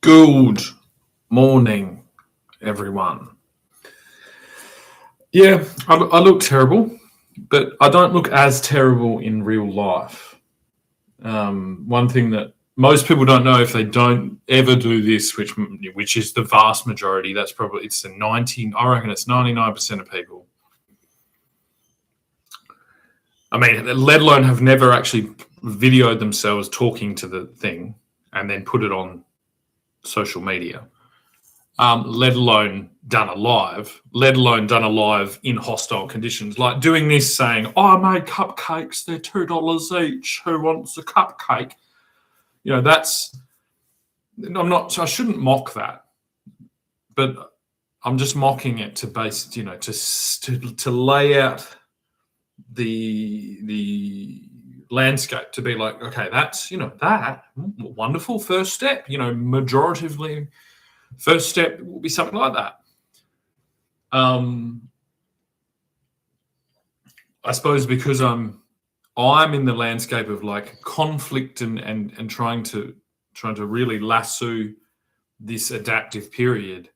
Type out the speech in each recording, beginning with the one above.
Good morning, everyone. Yeah, I look terrible, but I don't look as terrible in real life. One thing that most people don't know if they don't ever do this, which is the vast majority. That's probably it's a 90. I reckon it's 99% of people. I mean, let alone have never actually videoed themselves talking to the thing and then put it on social media. Let alone done a live in hostile conditions, like doing this saying, "Oh, I made cupcakes, they're $2 each. Who wants a cupcake?" I shouldn't mock that, but I'm just mocking it to lay out the landscape to be like, okay, that's that wonderful first step. Majoritively, first step will be something like that. I suppose because I'm in the landscape of like conflict and trying to really lasso this adaptive period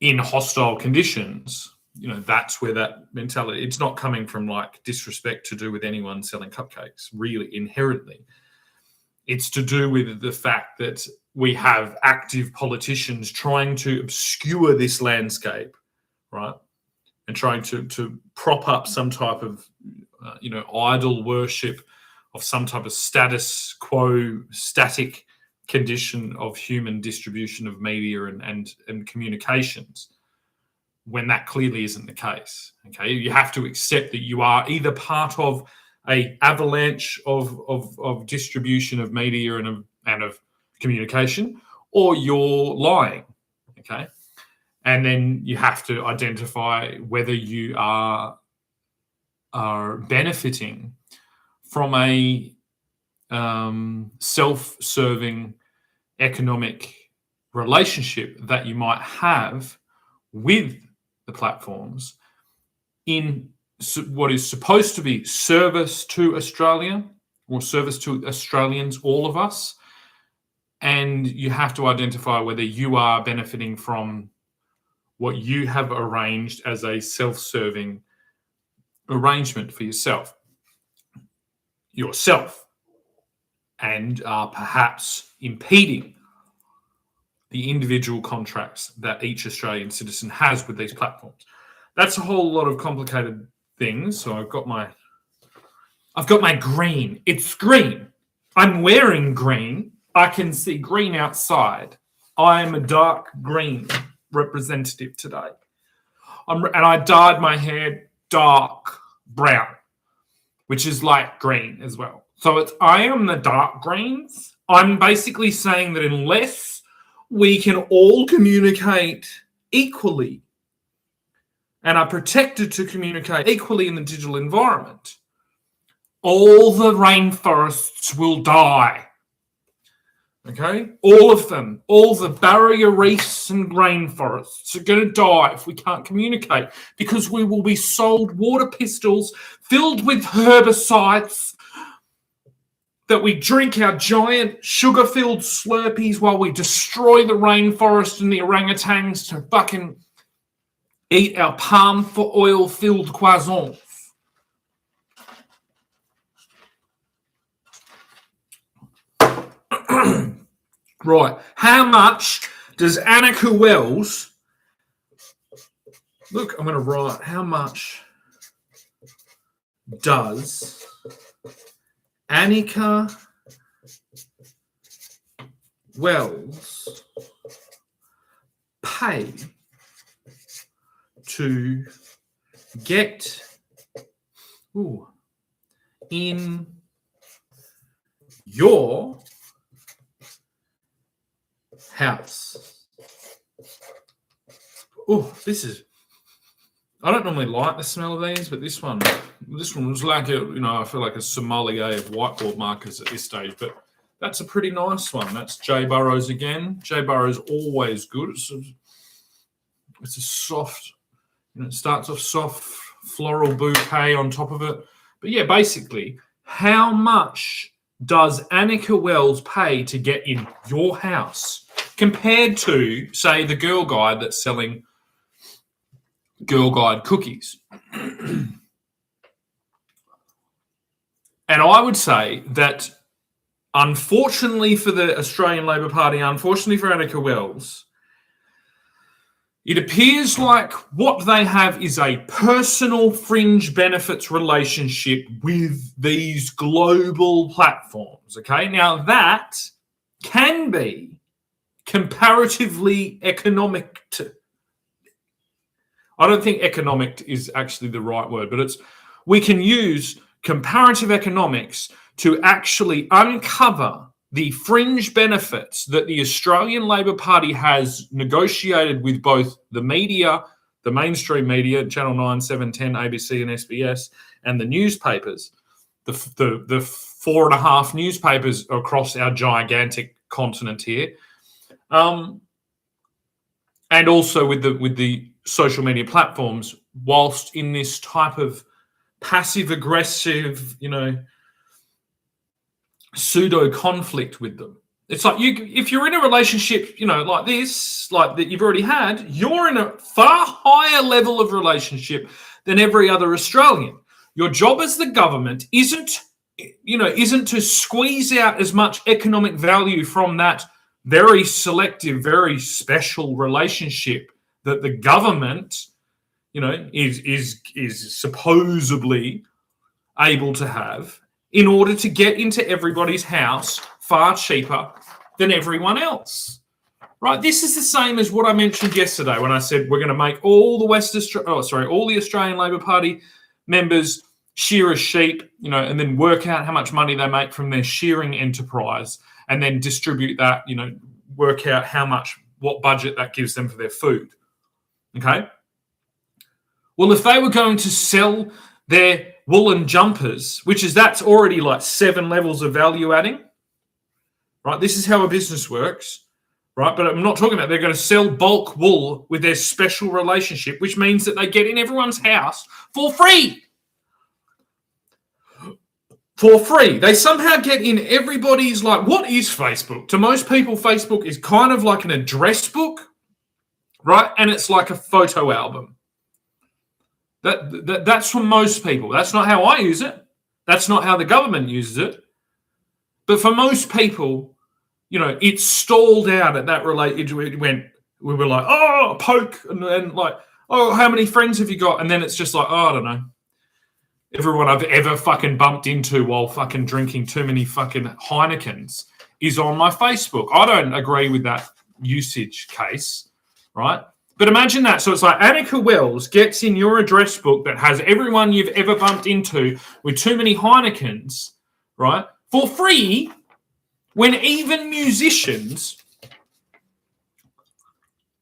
in hostile conditions. That's where that mentality. It's not coming from like disrespect to do with anyone selling cupcakes. Really, inherently, it's to do with the fact that we have active politicians trying to obscure this landscape, right? And trying to prop up some type of, idol worship of some type of status quo, static condition of human distribution of media and communications, when that clearly isn't the case. Okay, you have to accept that you are either part of a avalanche of distribution of media and of communication, or you're lying. Okay. And then you have to identify whether you are benefiting from a self-serving economic relationship that you might have with the platforms in what is supposed to be service to Australia or service to Australians, all of us. And you have to identify whether you are benefiting from what you have arranged as a self-serving arrangement for yourself, and are perhaps impeding the individual contracts that each Australian citizen has with these platforms. That's a whole lot of complicated things. So I've got my green. It's green. I'm wearing green. I can see green outside. I am a dark green representative today. And I dyed my hair dark brown, which is light green as well. So I am the dark greens. I'm basically saying that unless we can all communicate equally and are protected to communicate equally in the digital environment, all the rainforests will die. Okay? All of them, all the barrier reefs and rainforests are going to die if we can't communicate, because we will be sold water pistols filled with herbicides that we drink our giant sugar-filled Slurpees while we destroy the rainforest and the orangutans to fucking eat our palm oil-filled croissants. Right. How much does Annika Wells... Look, I'm going to write. How much does Annika Wells pay to get in your house? This is... I don't normally like the smell of these, but this one was like I feel like a sommelier of whiteboard markers at this stage, but that's a pretty nice one. That's J Burrows again. J Burrows always good. It's a soft, it starts off soft floral bouquet on top of it. But yeah, basically, how much does Annika Wells pay to get in your house? compared to, say, the Girl Guide that's selling Girl Guide cookies. And I would say that, unfortunately for the Australian Labor Party, unfortunately for Annika Wells, it appears like what they have is a personal fringe benefits relationship with these global platforms. Okay, now that can be comparatively economic. I don't think economic is actually the right word, but we can use comparative economics to actually uncover the fringe benefits that the Australian Labor Party has negotiated with both the media, the mainstream media, Channel 9, 7, 10, ABC and SBS, and the newspapers, the 4.5 newspapers across our gigantic continent here, and also with the social media platforms, whilst in this type of passive-aggressive, pseudo conflict with them. It's like if you're in a relationship, like this, like that you've already had, you're in a far higher level of relationship than every other Australian. Your job as the government isn't to squeeze out as much economic value from that very selective, very special relationship that the government, is supposedly able to have, in order to get into everybody's house far cheaper than everyone else, right? This is the same as what I mentioned yesterday when I said we're going to make all the all the Australian Labor Party members shear as sheep, and then work out how much money they make from their shearing enterprise, and then distribute that, work out what budget that gives them for their food. Okay. Well, if they were going to sell their woolen jumpers, that's already like 7 levels of value adding, right? This is how a business works, right? But I'm not talking about they're going to sell bulk wool with their special relationship, which means that they get in everyone's house for free. For free. They somehow get in everybody's, what is Facebook? To most people, Facebook is kind of like an address book, right? And it's like a photo album. That's for most people. That's not how I use it. That's not how the government uses it. But for most people, it stalled out at that we were like, oh, poke, and like, oh, how many friends have you got? And then it's just like, oh, I don't know. Everyone I've ever fucking bumped into while fucking drinking too many fucking Heinekens is on my Facebook. I don't agree with that usage case, right? But imagine that. So it's like Annika Wells gets in your address book that has everyone you've ever bumped into with too many Heinekens, right, for free, when even musicians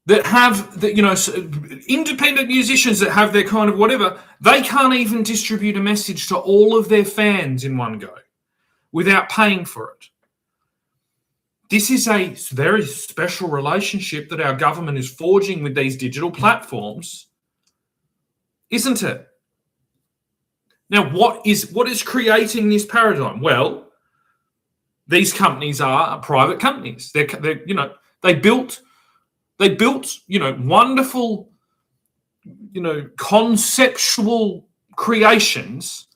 that have, independent musicians that have their kind of whatever, they can't even distribute a message to all of their fans in one go without paying for it. This is a very special relationship that our government is forging with these digital platforms, isn't it? Now, what is creating this paradigm? Well, these companies are private companies. They built wonderful, conceptual creations,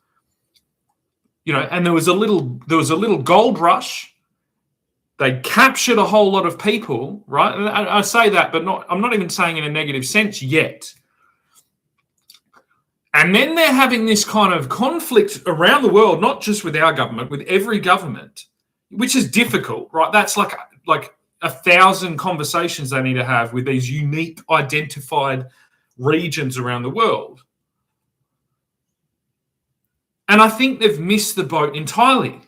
and there was a little gold rush. They captured a whole lot of people, right? And I say that, but I'm not even saying in a negative sense yet. And then they're having this kind of conflict around the world, not just with our government, with every government, which is difficult, right? That's like 1,000 conversations they need to have with these unique identified regions around the world. And I think they've missed the boat entirely.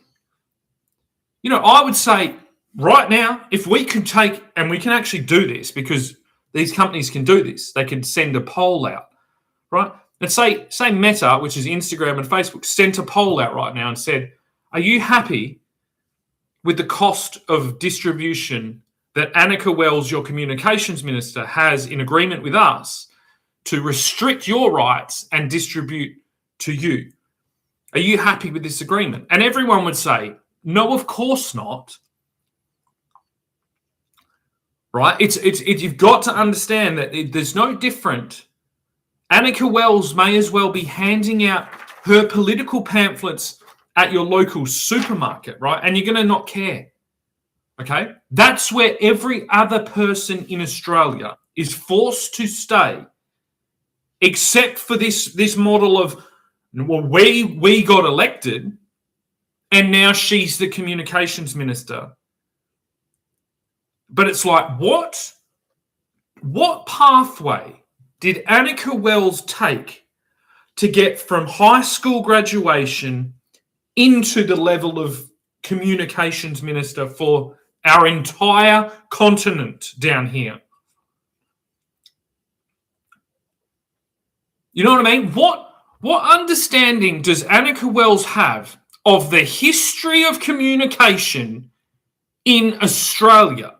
I would say right now, if we could take, and we can actually do this because these companies can do this, they can send a poll out, right? And say Meta, which is Instagram and Facebook, sent a poll out right now and said, are you happy with the cost of distribution that Annika Wells, your communications minister, has in agreement with us to restrict your rights and distribute to you? Are you happy with this agreement? And everyone would say, no, of course not. right? It's you've got to understand that there's no different. Annika Wells may as well be handing out her political pamphlets at your local supermarket, right? And you're going to not care, okay? That's where every other person in Australia is forced to stay, except for this model of, well, we got elected, and now she's the communications minister. But it's like, what pathway did Annika Wells take to get from high school graduation into the level of communications minister for our entire continent down here? You know what I mean? What understanding does Annika Wells have of the history of communication in Australia?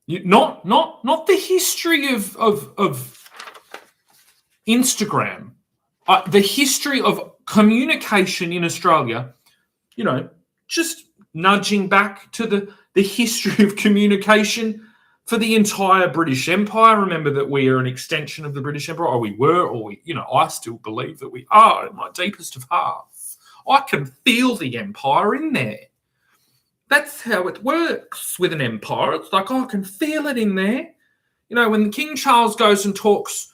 Not the history of Instagram, the history of communication in Australia. You know, just nudging back to the history of communication for the entire British Empire. Remember that we are an extension of the British Empire, or we were, or we, I still believe that we are in my deepest of hearts. I can feel the empire in there. That's how it works with an empire. It's like, I can feel it in there. When King Charles goes and talks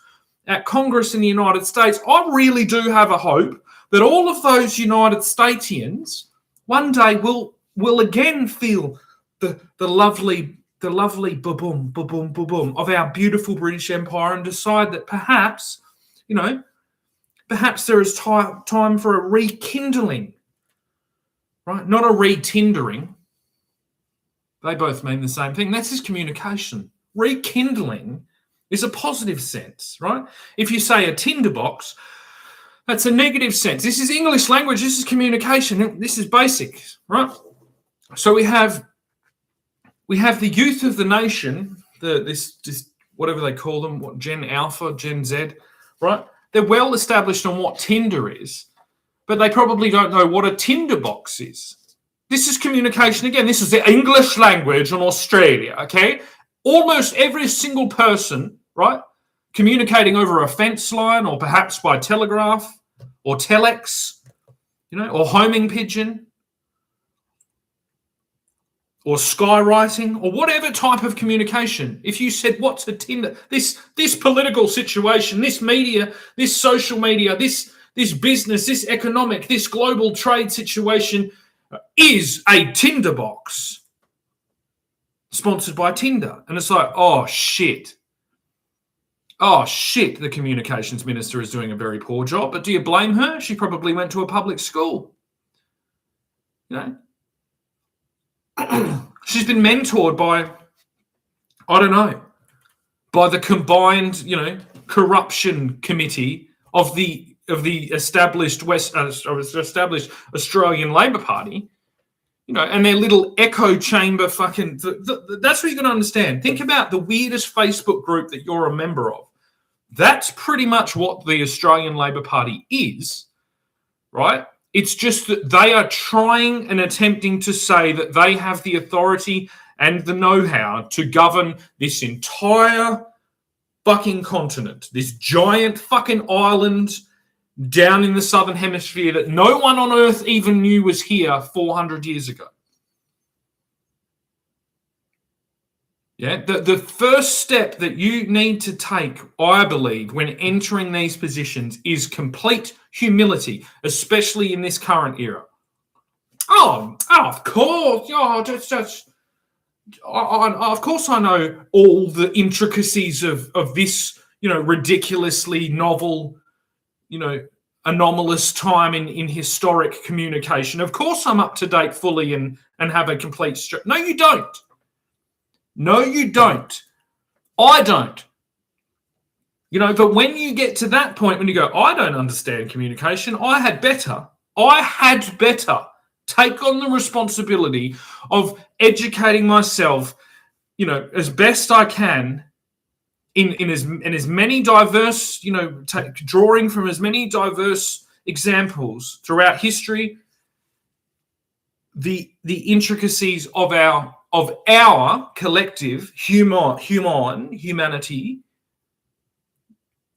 at Congress in the United States, I really do have a hope that all of those United Statesians one day will again feel the lovely ba-boom, ba-boom, ba-boom of our beautiful British Empire, and decide that perhaps there is time for a rekindling, right? Not a re-tindering. They both mean the same thing. That's just communication. Rekindling is a positive sense, right? If you say a tinderbox, that's a negative sense. This is English language. This is communication. This is basic, right? So we have the youth of the nation, this whatever they call them, what Gen Alpha, Gen Z, right? They're well established on what Tinder is, but they probably don't know what a tinderbox is. This is communication again. This is the English language in Australia, okay? Almost every single person, right, communicating over a fence line, or perhaps by telegraph or telex, or homing pigeon, or skywriting, or whatever type of communication. If you said, what's a Tinder? This political situation, this media, this social media, this business, this economic, this global trade situation is a tinderbox sponsored by Tinder. And it's like, oh shit, the communications minister is doing a very poor job. But do you blame her? She probably went to a public school. She's been mentored by, by the combined, corruption committee of the established established Australian Labor Party, and their little echo chamber fucking. That's what you're going to understand. Think about the weirdest Facebook group that you're a member of. That's pretty much what the Australian Labor Party is, right? It's just that they are trying and attempting to say that they have the authority and the know-how to govern this entire fucking continent, this giant fucking island down in the southern hemisphere that no one on earth even knew was here 400 years ago. Yeah, the first step that you need to take, I believe, when entering these positions is complete humility, especially in this current era. Oh, of course. Of course I know all the intricacies of this, ridiculously novel, anomalous time in historic communication. Of course I'm up to date fully and have a complete... No, you don't. No, you don't. I don't. But when you get to that point, when you go, I don't understand communication, I had better take on the responsibility of educating myself, as best I can in as many diverse, drawing from as many diverse examples throughout history, the intricacies of our of our collective humanity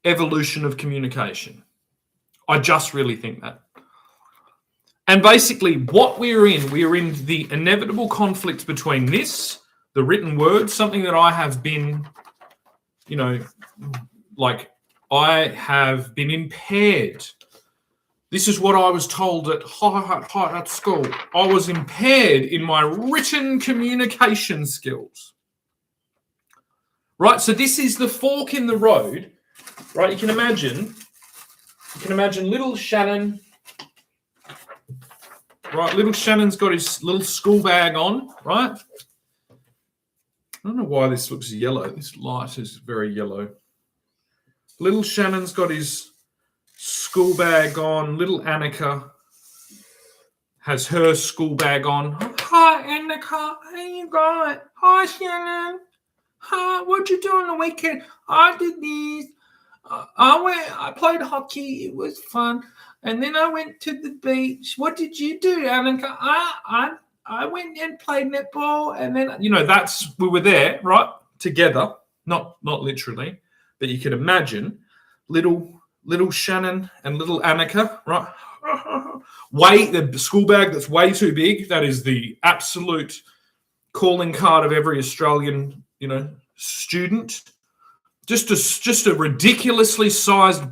evolution of communication. I just really think that. And basically what we're in the inevitable conflict between this, the written word, something that I have been, I have been impaired. This is what I was told at school. I was impaired in my written communication skills. Right, so this is the fork in the road. Right, you can imagine little Shannon. Right, little Shannon's got his little school bag on, right? I don't know why this looks yellow. This light is very yellow. Little Shannon's got his school bag on. Little Annika has her school bag on. Hi, Annika. How you going? Hi, Shannon. Hi, what'd you do on the weekend? I did this. I played hockey. It was fun. And then I went to the beach. What did you do, Annika? I went and played netball. And then, we were there, right, together. Not literally, but you can imagine little Shannon and little Annika, right? The school bag that's way too big. That is the absolute calling card of every Australian, student. Just a ridiculously sized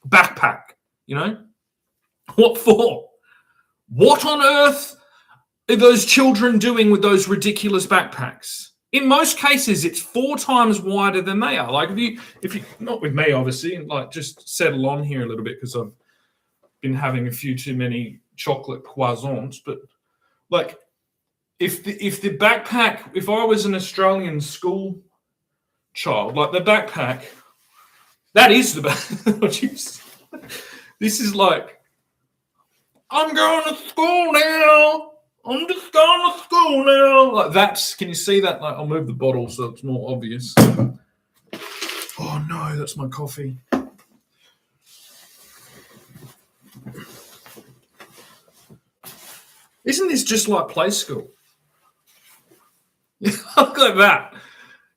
backpack, What for? What on earth are those children doing with those ridiculous backpacks? In most cases, it's 4 times wider than they are. Like if you not with me, obviously, and just settle on here a little bit because I've been having a few too many chocolate croissants. But if the backpack, if I was an Australian school child, the backpack, that is the backpack. This is I'm going to school now. I'm just going to school now. That's, can you see that? I'll move the bottle so it's more obvious. Oh no, that's my coffee. Isn't this just like play school? Look at that.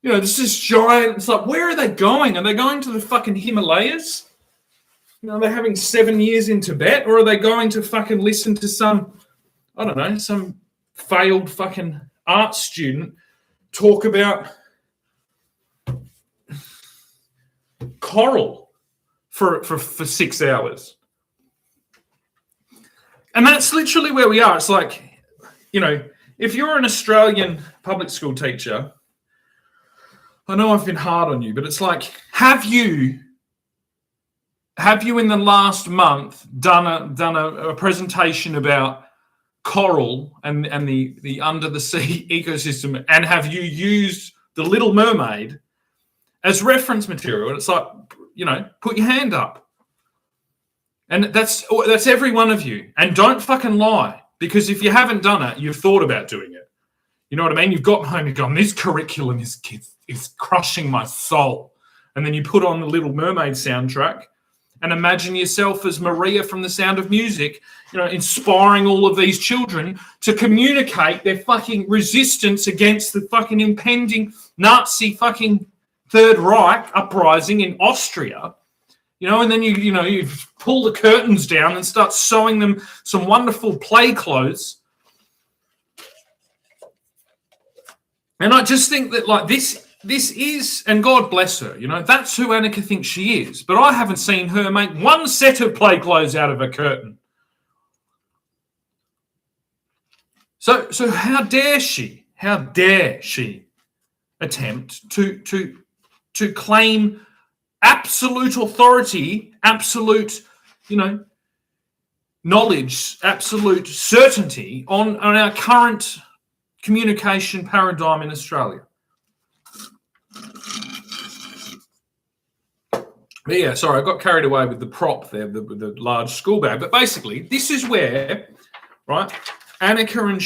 This is giant. It's where are they going? Are they going to the fucking Himalayas? Are they having 7 years in Tibet? Or are they going to fucking listen to some failed fucking art student talk about coral for 6 hours? And that's literally where we are. It's if you're an Australian public school teacher, I know I've been hard on you, but it's have you in the last month done a presentation about coral and the under the sea ecosystem, and have you used The Little Mermaid as reference material? And it's put your hand up. And that's every one of you. And don't fucking lie, because if you haven't done it, you've thought about doing it. You know what I mean? You've got home and gone, this curriculum is crushing my soul. And then you put on the Little Mermaid soundtrack and imagine yourself as Maria from The Sound of Music, inspiring all of these children to communicate their fucking resistance against the fucking impending Nazi fucking Third Reich uprising in Austria. And then you pull the curtains down and start sewing them some wonderful play clothes. And I just think that this is, and God bless her, that's who Annika thinks she is. But I haven't seen her make one set of play clothes out of a curtain. So how dare she attempt to claim absolute authority, absolute, knowledge, absolute certainty on our current communication paradigm in Australia. But yeah, sorry, I got carried away with the prop there, the large school bag. But basically, this is where, right, Annika and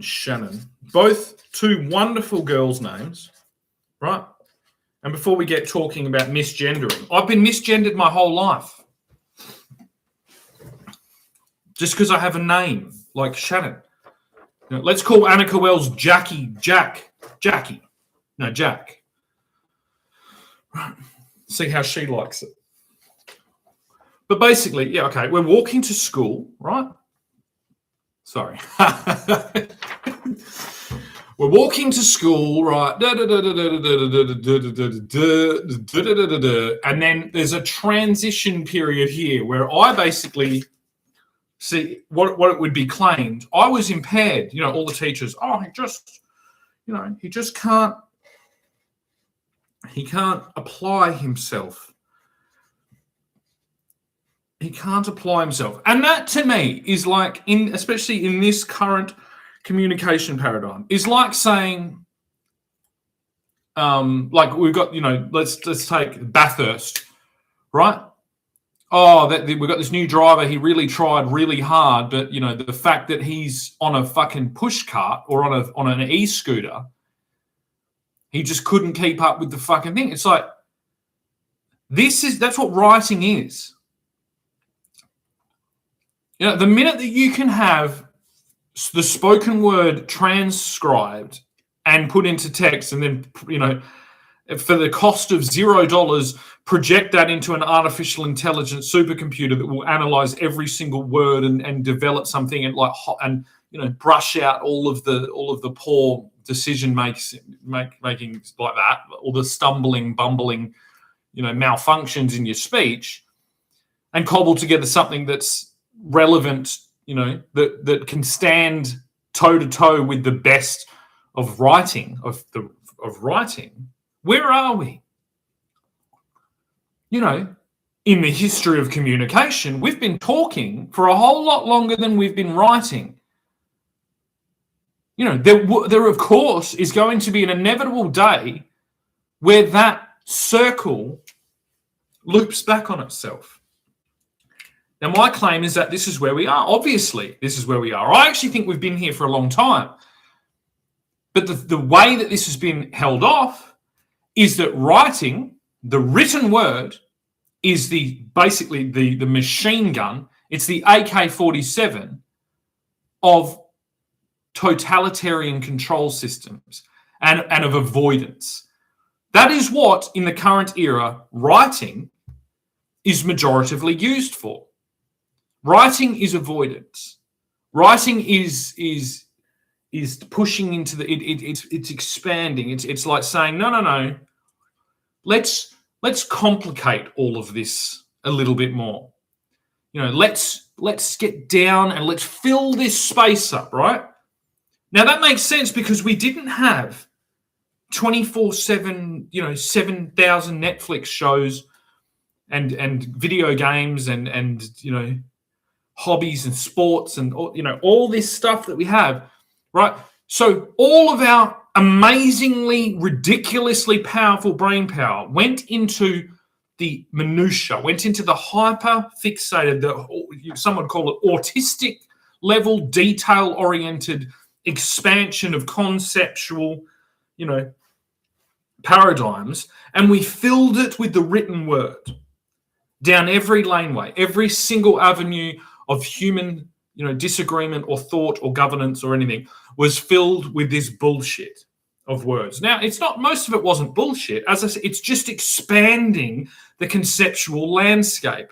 Shannon, both 2 wonderful girls' names, right? And before we get talking about misgendering, I've been misgendered my whole life. just because I have a name like Shannon. Let's call Annika Wells Jackie. Jack. Right. See how she likes it. But basically, yeah, okay, we're walking to school, right? Sorry. We're walking to school, right? And then there's a transition period here where I basically see what it would be claimed. I was impaired, all the teachers, he just can't apply himself. He can't apply himself. And that to me is like, especially in this current communication paradigm, is like saying, like we've got, let's take Bathurst, right? Oh, we've got this new driver. He really tried really hard, but the fact that he's on a fucking push cart or on an e-scooter, he just couldn't keep up with the fucking thing. It's like that's what writing is. The minute that you can have the spoken word transcribed and put into text, and then for the cost of $0, project that into an artificial intelligence supercomputer that will analyze every single word and develop something and brush out all of the poor decision making like that, all the stumbling, bumbling, malfunctions in your speech, and cobble together something that's relevant, that can stand toe to toe with the best of writing, of writing. Where are we? In the history of communication, we've been talking for a whole lot longer than we've been writing. There of course is going to be an inevitable day where that circle loops back on itself. Now, my claim is that this is where we are. Obviously, this is where we are. I actually think we've been here for a long time. But the way that this has been held off is that writing, the written word, is basically the machine gun. It's the AK-47 of totalitarian control systems and of avoidance. That is what, in the current era, writing is majoritively used for. Writing is avoidance. Writing is pushing into it's expanding. It's like saying no. Let's complicate all of this a little bit more. Let's get down and let's fill this space up, right? Now that makes sense because we didn't have 24/7, 7,000 Netflix shows and video games and hobbies and sports and all this stuff that we have, right? So all of our amazingly, ridiculously powerful brain power went into the minutiae, went into the hyper-fixated, some would call it autistic level, detail-oriented expansion of conceptual, paradigms, and we filled it with the written word down every laneway, every single avenue of human, disagreement or thought or governance or anything was filled with this bullshit of words. Now, most of it wasn't bullshit. As I said, it's just expanding the conceptual landscape,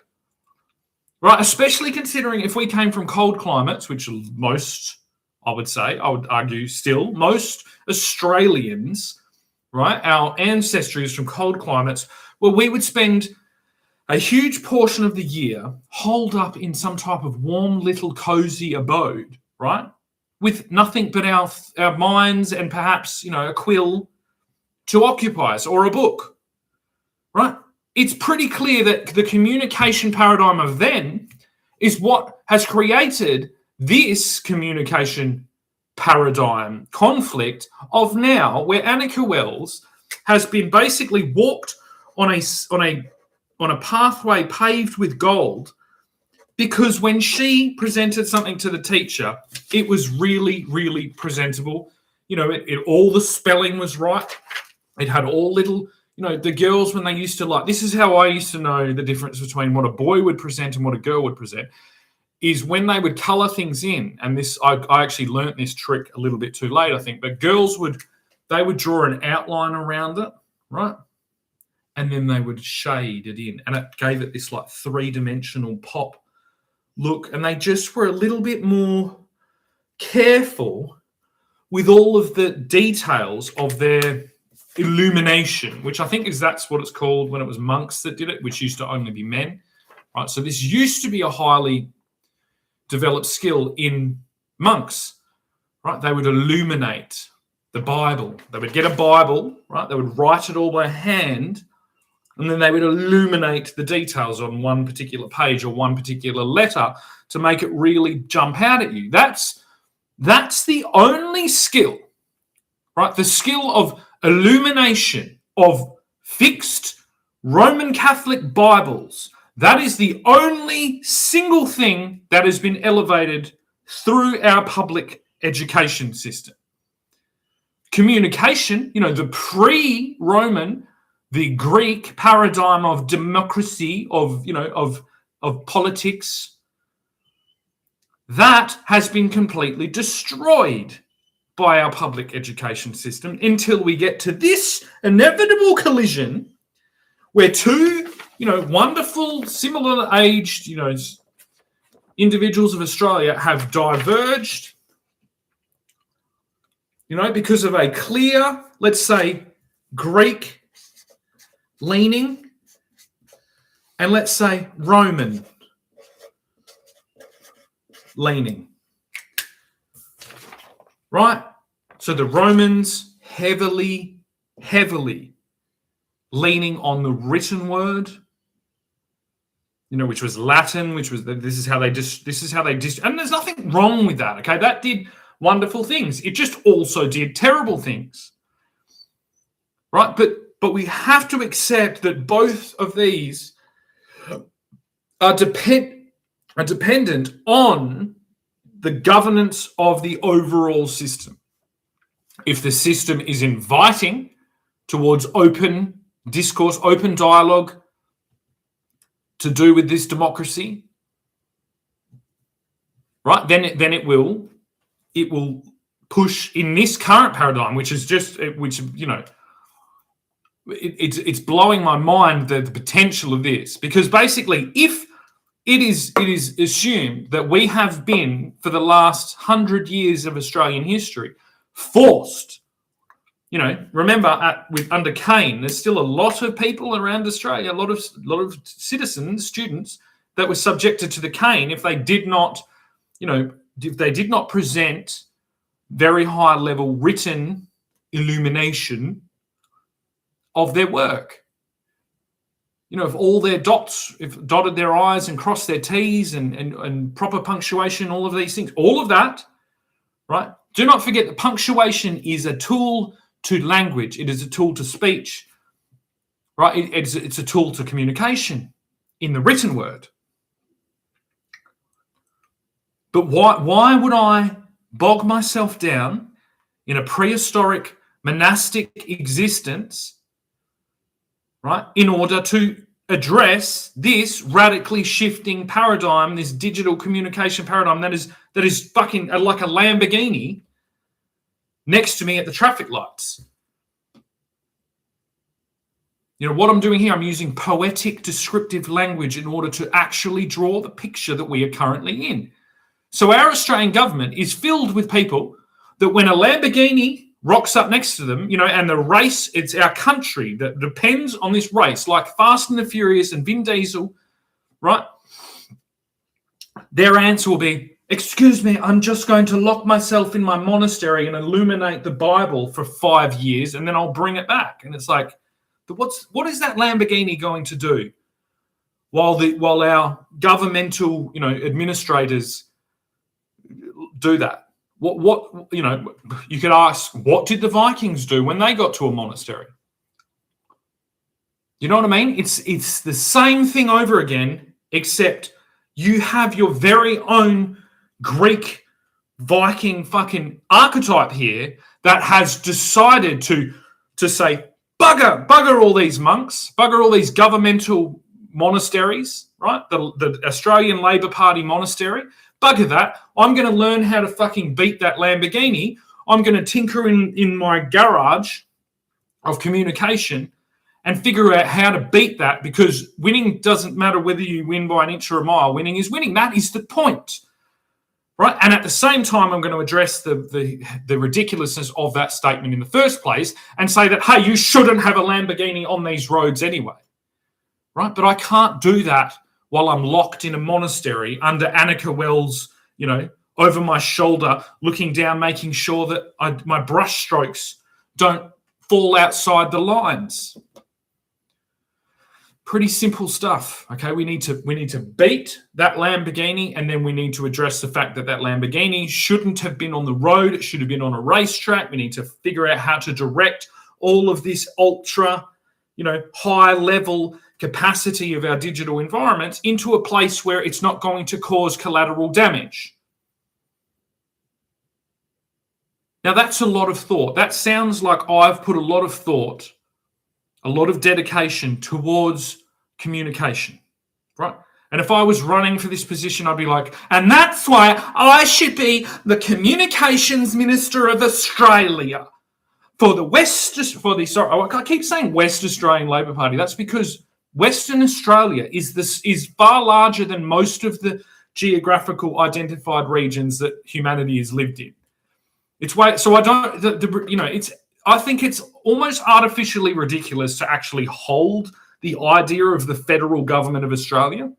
right? Especially considering if we came from cold climates, which most, I would argue still, most Australians, right? Our ancestry is from cold climates where we would spend a huge portion of the year holed up in some type of warm little cozy abode, right? With nothing but our minds and perhaps, a quill to occupy us or a book, right? It's pretty clear that the communication paradigm of then is what has created this communication paradigm conflict of now, where Annika Wells has been basically walked on a pathway paved with gold, because when she presented something to the teacher, it was really, really presentable. All the spelling was right. It had all little, the girls, when they used to this is how I used to know the difference between what a boy would present and what a girl would present. is when they would colour things in, and this I actually learnt this trick a little bit too late, I think, but girls would draw an outline around it, right? And then they would shade it in, and it gave it this like three-dimensional pop look, and they just were a little bit more careful with all of the details of their illumination, which I think that's what it's called when it was monks that did it, which used to only be men, right? So this used to be a highly developed skill in monks, right? They would illuminate the Bible. They would get a Bible, right? They would write it all by hand, and then they would illuminate the details on one particular page or one particular letter to make it really jump out at you. That's the only skill, right? The skill of illumination of fixed Roman Catholic Bibles. That is the only single thing that has been elevated through our public education system. Communication, the pre-Roman, the Greek paradigm of democracy, of politics, that has been completely destroyed by our public education system until we get to this inevitable collision where two, wonderful, similar-aged, individuals of Australia have diverged, because of a clear, let's say, Greek leaning, and let's say Roman leaning, right? So the Romans heavily leaning on the written word, which was Latin, this is how they and there's nothing wrong with that, okay? That did wonderful things. It just also did terrible things, right? But we have to accept that both of these are dependent on the governance of the overall system. If the system is inviting towards open discourse, open dialogue to do with this democracy, right, then it will push in this current paradigm, it's blowing my mind, the potential of this, because basically if it is assumed that we have been, for the last 100 years of Australian history, forced, remember under Kane, there's still a lot of people around Australia, a lot of citizens, students that were subjected to the Kane if they did not, present very high level written illumination of their work. If all their dots, if dotted their I's and crossed their T's and proper punctuation, all of these things, all of that, right? Do not forget that punctuation is a tool to language. It is a tool to speech, right? It's a tool to communication in the written word. But why would I bog myself down in a prehistoric monastic existence, right, in order to address this radically shifting paradigm, this digital communication paradigm that is fucking like a Lamborghini next to me at the traffic lights? What I'm doing here, I'm using poetic descriptive language in order to actually draw the picture that we are currently in. So our Australian government is filled with people that when a Lamborghini rocks up next to them, and the race, it's our country that depends on this race, like Fast and the Furious and Vin Diesel, right? Their answer will be, excuse me, I'm just going to lock myself in my monastery and illuminate the Bible for 5 years, and then I'll bring it back. And it's like, what is that Lamborghini going to do while our governmental, administrators do that? What you could ask, what did the Vikings do when they got to a monastery? You know what I mean? It's the same thing over again, except you have your very own Greek Viking fucking archetype here that has decided to say, bugger all these monks, bugger all these governmental monasteries, right? The Australian Labor Party monastery. Bugger that. I'm going to learn how to fucking beat that Lamborghini. I'm going to tinker in my garage of communication and figure out how to beat that, because winning doesn't matter whether you win by an inch or a mile. Winning is winning. That is the point, right? And at the same time, I'm going to address the ridiculousness of that statement in the first place and say that, hey, you shouldn't have a Lamborghini on these roads anyway, right? But I can't do that while I'm locked in a monastery under Annika Wells, over my shoulder, looking down, making sure that my brush strokes don't fall outside the lines. Pretty simple stuff. Okay, we need to beat that Lamborghini, and then we need to address the fact that Lamborghini shouldn't have been on the road. It should have been on a racetrack. We need to figure out how to direct all of this ultra, high level capacity of our digital environments into a place where it's not going to cause collateral damage. Now, that's a lot of thought. That sounds like I've put a lot of thought, a lot of dedication towards communication, right? And if I was running for this position, I'd be like, and that's why I should be the Communications Minister of Australia I keep saying West Australian Labor Party. That's because Western Australia is far larger than most of the geographical identified regions that humanity has lived in. I think it's almost artificially ridiculous to actually hold the idea of the federal government of Australia,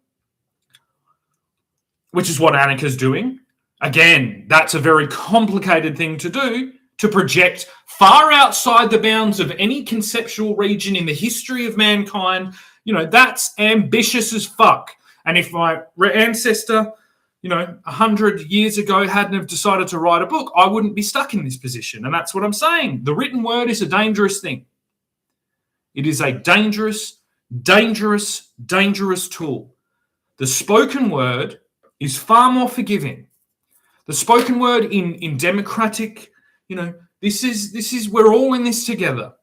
which is what Annika's doing. Again, that's a very complicated thing to do, to project far outside the bounds of any conceptual region in the history of mankind. That's ambitious as fuck. And if my ancestor 100 years ago hadn't have decided to write a book, I wouldn't be stuck in this position. And that's what I'm saying. The written word is a dangerous thing. It is a dangerous, dangerous, dangerous tool. The spoken word is far more forgiving. The spoken word in democratic, this is we're all in this together.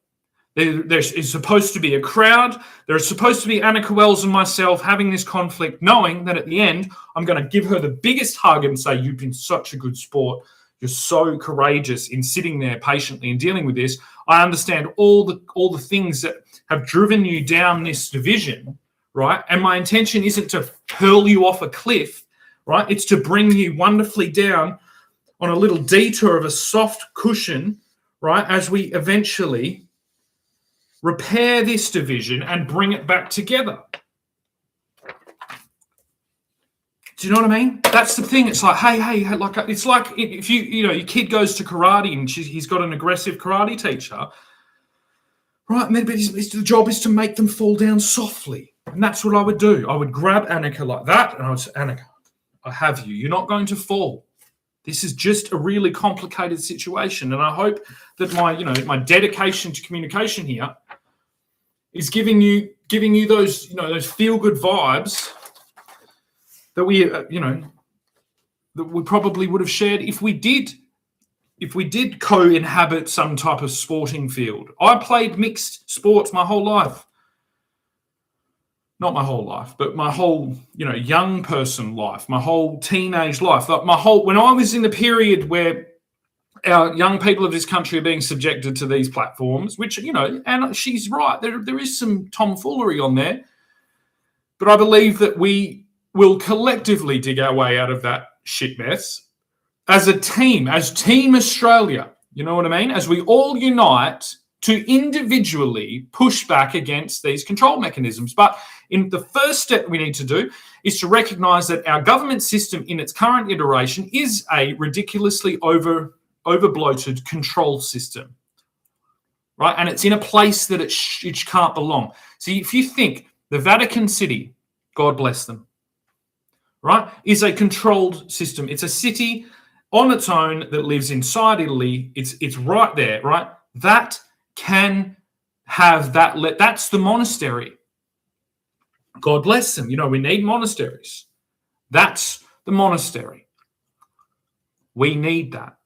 There is supposed to be a crowd. There's supposed to be Annika Wells and myself having this conflict, knowing that at the end, I'm going to give her the biggest hug and say, you've been such a good sport. You're so courageous in sitting there patiently and dealing with this. I understand all the things that have driven you down this division, right? And my intention isn't to hurl you off a cliff, right? It's to bring you wonderfully down on a little detour of a soft cushion, right? As we eventually repair this division and bring it back together. Do you know what I mean? That's the thing. It's like, hey, like it's like if your kid goes to karate and he's got an aggressive karate teacher, right? And then but the job is to make them fall down softly, and that's what I would do. I would grab Annika like that, and I would say, Annika, I have you. You're not going to fall. This is just a really complicated situation, and I hope that my dedication to communication here is giving you those feel good vibes that we probably would have shared if we did co-inhabit some type of sporting field. I played mixed sports my whole life. Not my whole life, but my whole, young person life, my whole teenage life, when I was in the period where our young people of this country are being subjected to these platforms, which, and she's right, there is some tomfoolery on there, but I believe that we will collectively dig our way out of that shit mess as a team, as Team Australia, you know what I mean? As we all unite to individually push back against these control mechanisms. But in the first step we need to do is to recognise that our government system in its current iteration is a ridiculously over-bloated control system, right? And it's in a place that it can't belong. See, if you think the Vatican City, God bless them, right, is a controlled system. It's a city on its own that lives inside Italy. It's right there, right? That can have that. That's the monastery. God bless them. We need monasteries. That's the monastery. We need that.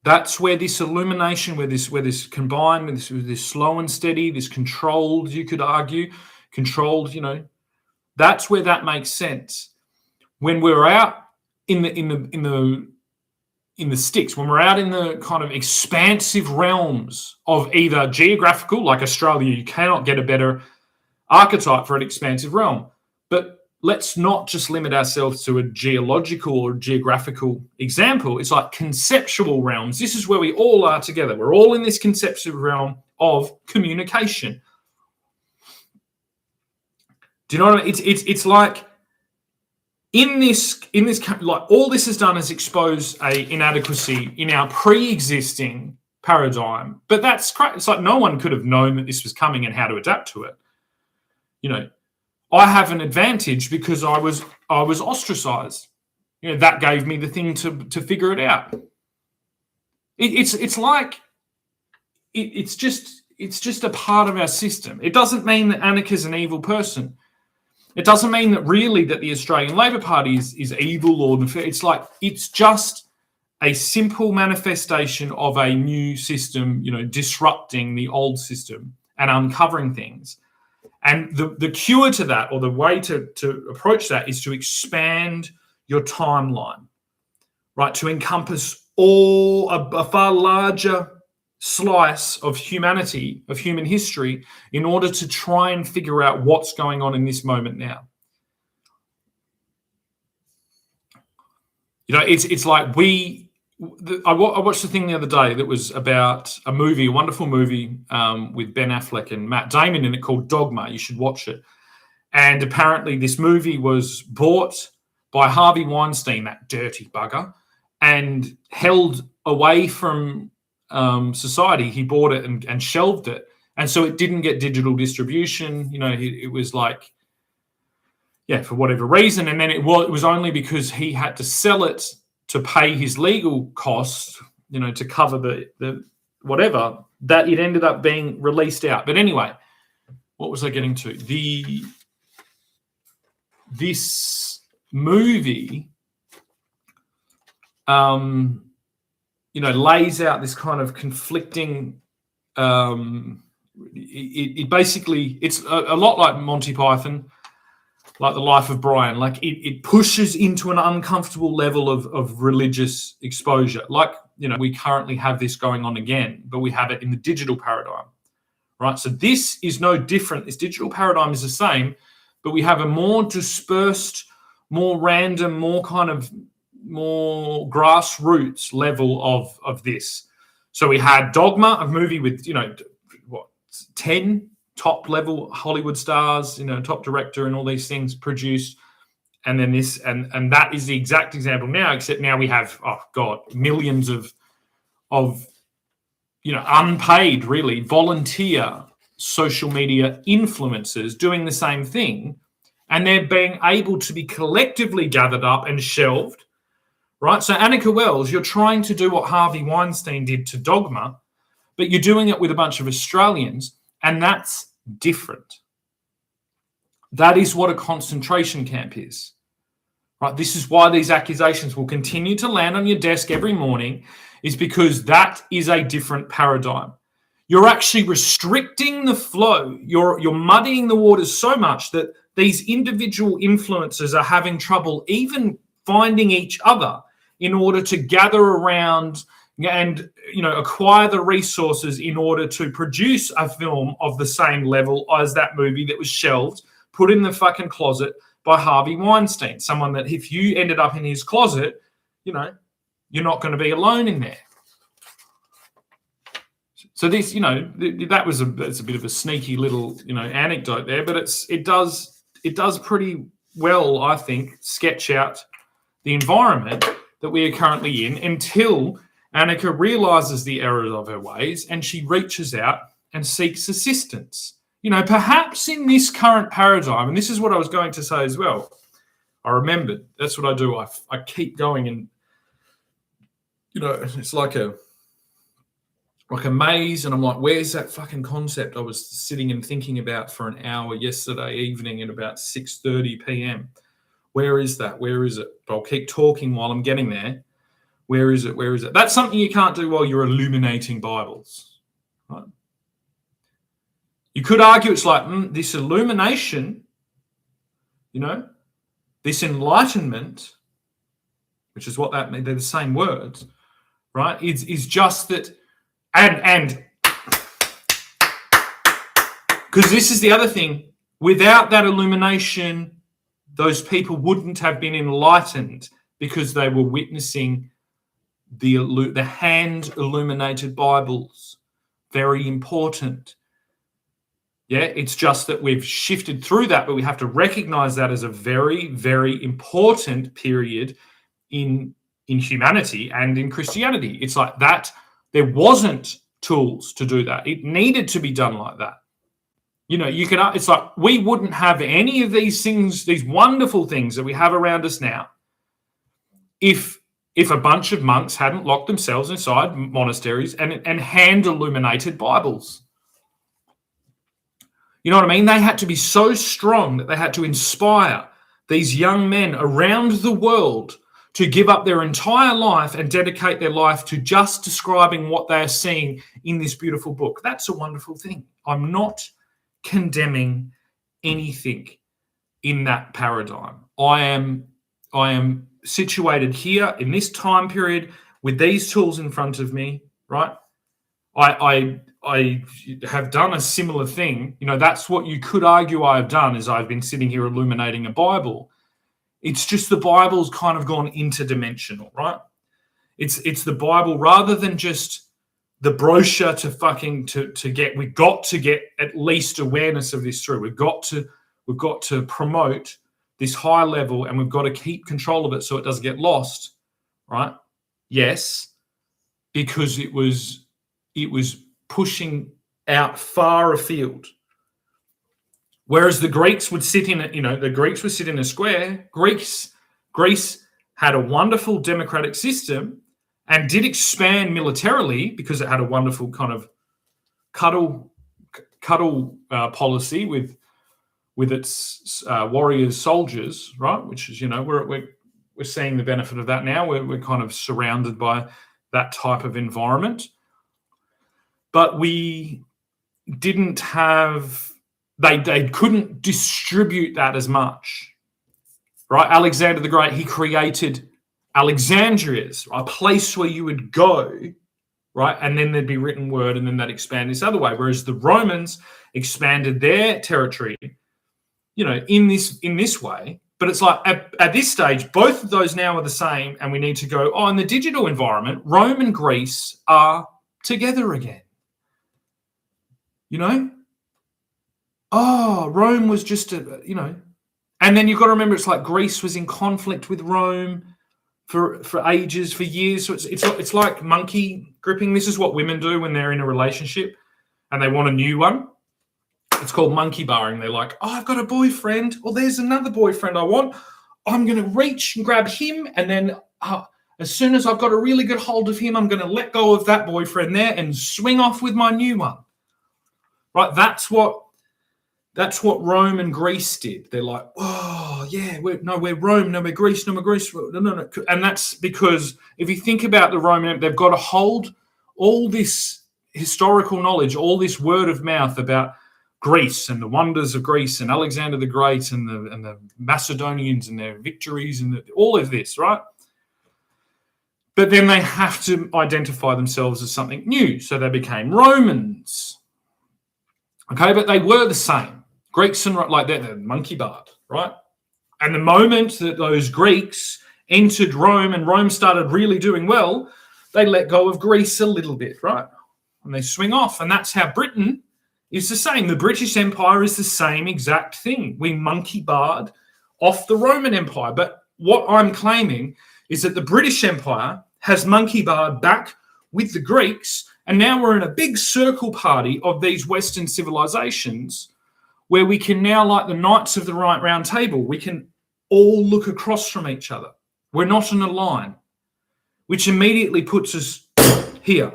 That's where this illumination, where this combined with this slow and steady, this controlled, you could argue, controlled, That's where that makes sense. When we're out in the sticks, when we're out in the kind of expansive realms of either geographical, like Australia, you cannot get a better archetype for an expansive realm. But let's not just limit ourselves to a geological or geographical example. It's like conceptual realms. This is where we all are together. We're all in this conceptual realm of communication. Do you know what I mean? It's like in this like all this has done is expose a inadequacy in our pre-existing paradigm. But that's great. It's like no one could have known that this was coming and how to adapt to it. You know, I have an advantage because I was ostracized. You know, that gave me the thing to figure it out. It's just a part of our system. It doesn't mean that Annika's an evil person. It doesn't mean that really that the Australian Labor Party is evil or nefarious. It's like it's just a simple manifestation of a new system, you know, disrupting the old system and uncovering things. And the cure to that, or the way to approach that, is to expand your timeline, right? To encompass a far larger slice of humanity, of human history, in order to try and figure out what's going on in this moment now. You know, it's like I watched a thing the other day that was about a movie, a wonderful movie with Ben Affleck and Matt Damon in it called Dogma. You should watch it. And apparently this movie was bought by Harvey Weinstein, that dirty bugger, and held away from society. He bought it and shelved it. And so it didn't get digital distribution. You know, it was like, yeah, for whatever reason. And then it was only because he had to sell it to pay his legal costs, you know, to cover the whatever, that it ended up being released out. But anyway, what was I getting to? This movie, you know, lays out this kind of conflicting. It basically, it's a lot like Monty Python, like The Life of Brian. Like it pushes into an uncomfortable level of religious exposure. Like, you know, we currently have this going on again, but we have it in the digital paradigm, right? So this is no different. This digital paradigm is the same, but we have a more dispersed, more random, more grassroots level of this. So we had Dogma, a movie with, you know, 10 top level Hollywood stars, you know, top director and all these things produced. And then this, and that is the exact example now, except now we have, oh God, millions of, you know, unpaid, really, volunteer social media influencers doing the same thing. And they're being able to be collectively gathered up and shelved, right? So Annika Wells, you're trying to do what Harvey Weinstein did to Dogma, but you're doing it with a bunch of Australians, and that's different. That is what a concentration camp is, right? This is why these accusations will continue to land on your desk every morning, is because that is a different paradigm. You're actually restricting the flow. You're muddying the waters so much that these individual influencers are having trouble even finding each other in order to gather around and, you know, acquire the resources in order to produce a film of the same level as that movie that was shelved, put in the fucking closet by Harvey Weinstein. Someone that if you ended up in his closet, you know, you're not going to be alone in there. So this, you know, it's a bit of a sneaky little, you know, anecdote there, but it does pretty well, I think, sketch out the environment that we are currently in until Annika realizes the errors of her ways and she reaches out and seeks assistance. You know, perhaps in this current paradigm, and this is what I was going to say as well, I remembered, that's what I do. I keep going and, you know, it's like a maze, and I'm like, where's that fucking concept I was sitting and thinking about for an hour yesterday evening at about 6:30 p.m.? Where is that? Where is it? But I'll keep talking while I'm getting there. Where is it? Where is it? That's something you can't do while you're illuminating Bibles, right? You could argue it's like this illumination This enlightenment, which is what that means, they're the same words, right? Is just that, and because this is the other thing, without that illumination, those people wouldn't have been enlightened because they were witnessing the hand illuminated Bibles. Very important. Yeah, it's just that we've shifted through that, but we have to recognize that as a very, very important period in humanity and in Christianity. It's like that. There wasn't tools to do that. It needed to be done like that. It's like we wouldn't have any of these things, these wonderful things that we have around us now, if a bunch of monks hadn't locked themselves inside monasteries and hand illuminated Bibles. You know what I mean? They had to be so strong that they had to inspire these young men around the world to give up their entire life and dedicate their life to just describing what they are seeing in this beautiful book. That's a wonderful thing. I'm not condemning anything in that paradigm. I am situated here in this time period with these tools in front of me, right? I have done a similar thing. That's what you could argue I have done, is I've been sitting here illuminating a Bible. It's just the Bible's kind of gone interdimensional, right? It's the Bible rather than just the brochure to get. We've got to get at least awareness of this through. We've got to promote this high level, and we've got to keep control of it so it doesn't get lost, right? Yes, because it was pushing out far afield. Whereas the Greeks would sit in a square. Greece had a wonderful democratic system and did expand militarily because it had a wonderful kind of cuddle policy with its warriors, soldiers, right? Which is, we're seeing the benefit of that now. We're kind of surrounded by that type of environment. But we didn't have, they couldn't distribute that as much, right? Alexander the Great, he created Alexandrias, a place where you would go, right? And then there'd be written word, and then they'd expand this other way. Whereas the Romans expanded their territory, in this way. But it's like at this stage, both of those now are the same, and we need to go, in the digital environment, Rome and Greece are together again. Rome was just and then you've got to remember, it's like Greece was in conflict with Rome for ages, for years. So it's like monkey gripping. This is what women do when they're in a relationship and they want a new one. It's called monkey barring. They're like, I've got a boyfriend. Well, there's another boyfriend I want. I'm going to reach and grab him, and then as soon as I've got a really good hold of him, I'm going to let go of that boyfriend there and swing off with my new one. Right? That's what Rome and Greece did. They're like, we're Rome, no, we're Greece, no, we're Greece, no. And that's because if you think about the Roman, they've got to hold all this historical knowledge, all this word of mouth about Greece and the wonders of Greece and Alexander the Great and the Macedonians and their victories and all of this, right? But then they have to identify themselves as something new. So they became Romans. Okay, but they were the same. Greeks and like that, they're monkey barred, right? And the moment that those Greeks entered Rome and Rome started really doing well, they let go of Greece a little bit, right? And they swing off. And that's how Britain is the same. The British Empire is the same exact thing. We monkey barred off the Roman Empire. But what I'm claiming is that the British Empire has monkey barred back with the Greeks. And now we're in a big circle party of these Western civilizations where we can now, like the Knights of the Round Table, we can all look across from each other. We're not in a line, which immediately puts us here.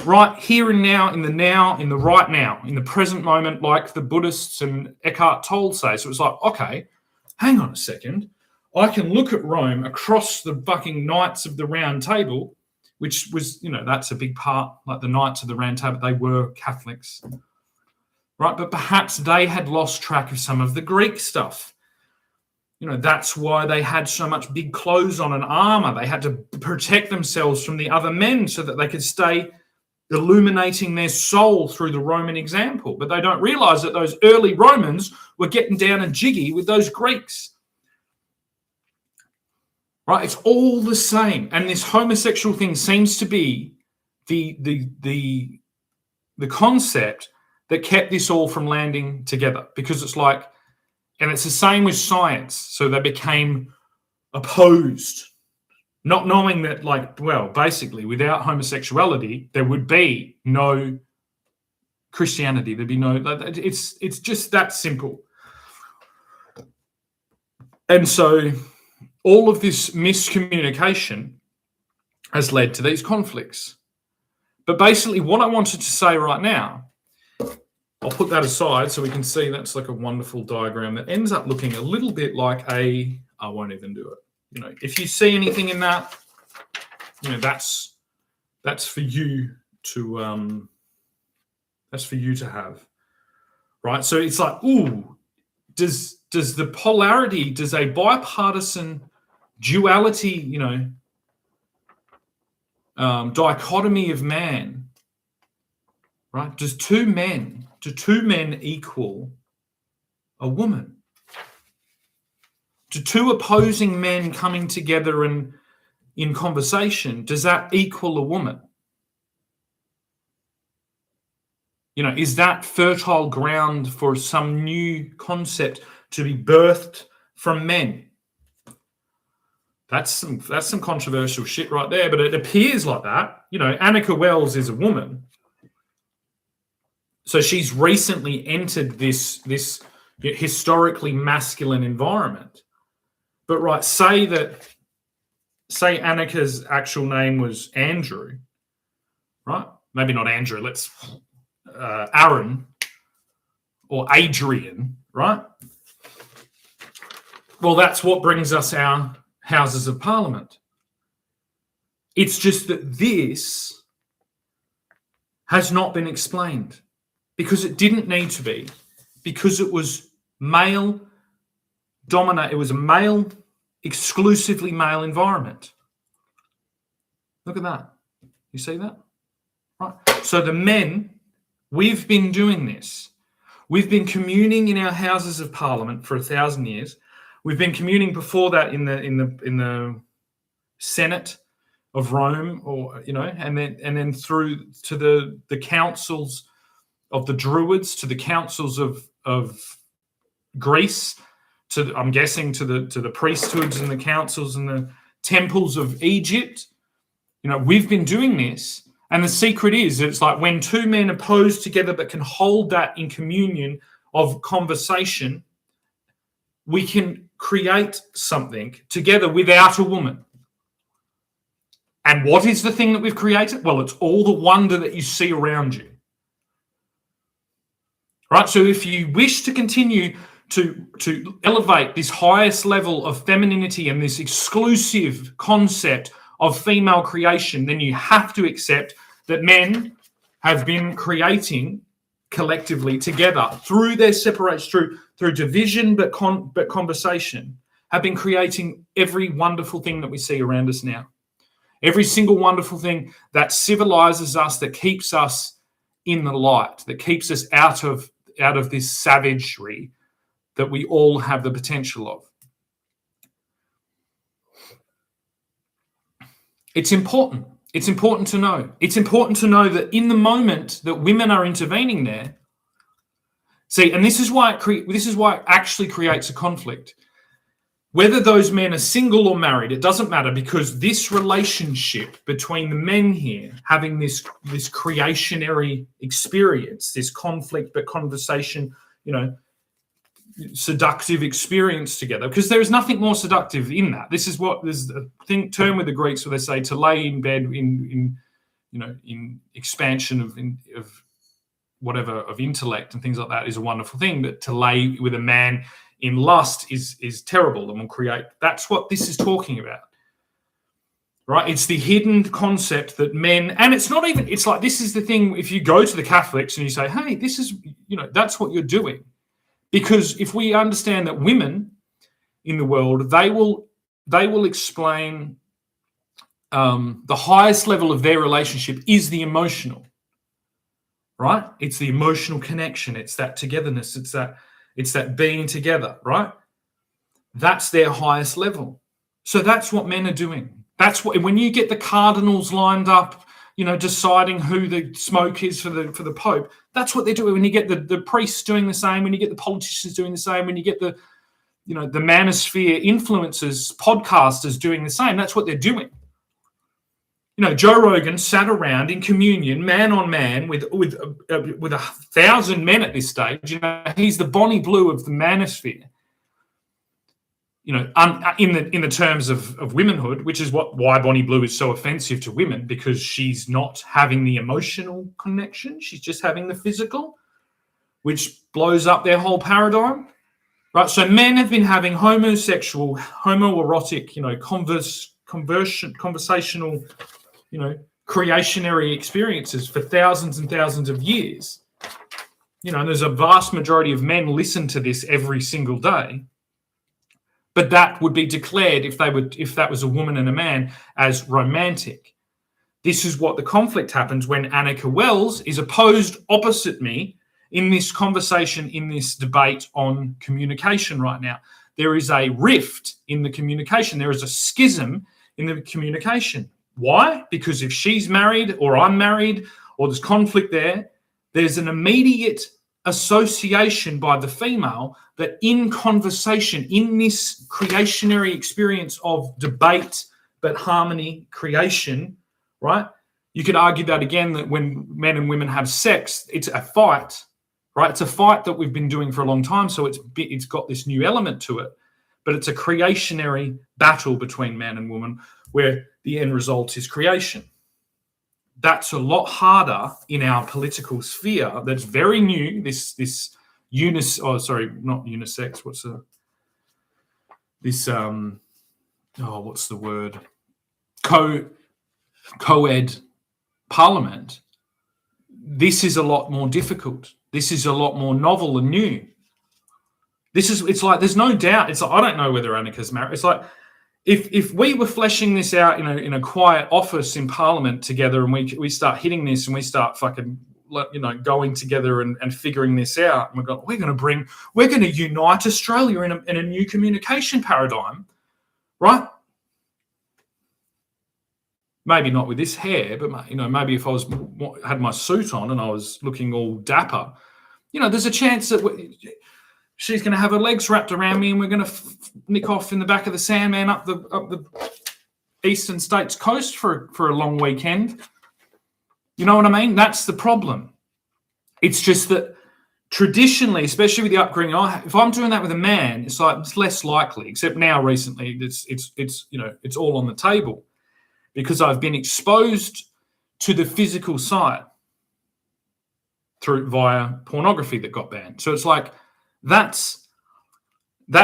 Right here and now, in the right now, in the present moment, like the Buddhists and Eckhart Tolle say. So it's like, okay, hang on a second. I can look at Rome across the fucking Knights of the Round Table, which was, that's a big part, like the Knights of the Round Table, they were Catholics, right? But perhaps they had lost track of some of the Greek stuff. That's why they had so much big clothes on and armor. They had to protect themselves from the other men so that they could stay illuminating their soul through the Roman example. But they don't realize that those early Romans were getting down and jiggy with those Greeks. Right? It's all the same. And this homosexual thing seems to be the concept that kept this all from landing together, because it's like, and it's the same with science. So they became opposed, not knowing that, basically, without homosexuality, there would be no Christianity. There'd be no. It's just that simple. And so, all of this miscommunication has led to these conflicts. But basically, what I wanted to say right now, I'll put that aside so we can see that's like a wonderful diagram that ends up looking a little bit like I won't even do it. If you see anything in that, that's for you to have, right? So it's like, does the polarity, does a bipartisan duality, dichotomy of man, right? Do two men equal a woman? Do two opposing men coming together and in conversation, does that equal a woman? Is that fertile ground for some new concept to be birthed from men? That's some controversial shit right there, but it appears like that. Annika Wells is a woman. So she's recently entered this historically masculine environment. But right, say Annika's actual name was Andrew, right? Maybe not Andrew, let's Aaron or Adrian, right? Well, that's what brings us our Houses of Parliament. It's just that this has not been explained, because it didn't need to be, because it was male dominate. It was a exclusively male environment. Look at that. You see that? Right. So the men, we've been doing this. We've been communing in our Houses of Parliament for 1,000 years. We've been communing before that in the Senate of Rome, and then through to the councils of the Druids, to the councils of Greece, I'm guessing to the priesthoods and the councils and the temples of Egypt. We've been doing this, and the secret is that it's like when two men oppose together but can hold that in communion of conversation, we can create something together without a woman. And what is the thing that we've created? Well, it's all the wonder that you see around you. Right? So if you wish to continue to elevate this highest level of femininity and this exclusive concept of female creation, then you have to accept that men have been creating collectively together through their separation, through division but conversation, have been creating every wonderful thing that we see around us now. Every single wonderful thing that civilizes us, that keeps us in the light, that keeps us out of this savagery that we all have the potential of. It's important. It's important to know. It's important to know that in the moment that women are intervening there, see, and this is why it actually creates a conflict. Whether those men are single or married, it doesn't matter, because this relationship between the men here having this creationary experience, this conflict but conversation, seductive experience together, because there is nothing more seductive in that. This is what there's a term with the Greeks where they say to lay in bed in expansion of whatever, of intellect and things like that is a wonderful thing, but to lay with a man in lust is terrible and will create. That's what this is talking about, right? It's the hidden concept that men, and it's not even, it's like, this is the thing, if you go to the Catholics and you say, hey, this is, that's what you're doing. Because if we understand that women in the world, they will explain the highest level of their relationship is the emotional, right? It's the emotional connection. It's that togetherness. It's that being together, right? That's their highest level. So that's what men are doing. That's what, when you get the cardinals lined up, deciding who the smoke is for the Pope, that's what they're doing. When you get the priests doing the same, when you get the politicians doing the same, when you get the manosphere influencers, podcasters doing the same, that's what they're doing. Joe Rogan sat around in communion, man on man, with 1,000 men at this stage. He's the Bonnie Blue of the manosphere. In the terms of womanhood, which is why Bonnie Blue is so offensive to women, because she's not having the emotional connection. She's just having the physical, which blows up their whole paradigm. Right? So men have been having homosexual, homoerotic, conversational, creationary experiences for thousands and thousands of years. And there's a vast majority of men listen to this every single day. But that would be declared, if that was a woman and a man, as romantic. This is what the conflict happens when Annika Wells is opposed opposite me in this conversation, in this debate on communication right now. There is a rift in the communication. There is a schism in the communication. Why? Because if she's married or I'm married or there's conflict there, there's an immediate association by the female that in conversation, in this creationary experience of debate, but harmony, creation, right? You could argue that again, that when men and women have sex, it's a fight, right? It's a fight that we've been doing for a long time. So it's got this new element to it, but it's a creationary battle between man and woman where the end result is creation. That's a lot harder in our political sphere. That's very new. Not unisex. What's the word? Co-ed parliament. This is a lot more difficult. This is a lot more novel and new. It's like there's no doubt. It's like, I don't know whether Annika's married. It's like, If we were fleshing this out in a quiet office in Parliament together, and we start hitting this and we start fucking going together and figuring this out, and we're going to unite Australia in a new communication paradigm, right? Maybe not with this hair, but maybe if I had my suit on and I was looking all dapper, there's a chance that she's going to have her legs wrapped around me and we're going to nick off in the back of the Sandman up the eastern states coast for a long weekend. You know what I mean? That's the problem. It's just that traditionally, especially with the upbringing, if I'm doing that with a man, it's less likely, except now recently it's all on the table because I've been exposed to the physical side via pornography that got banned. So it's like, that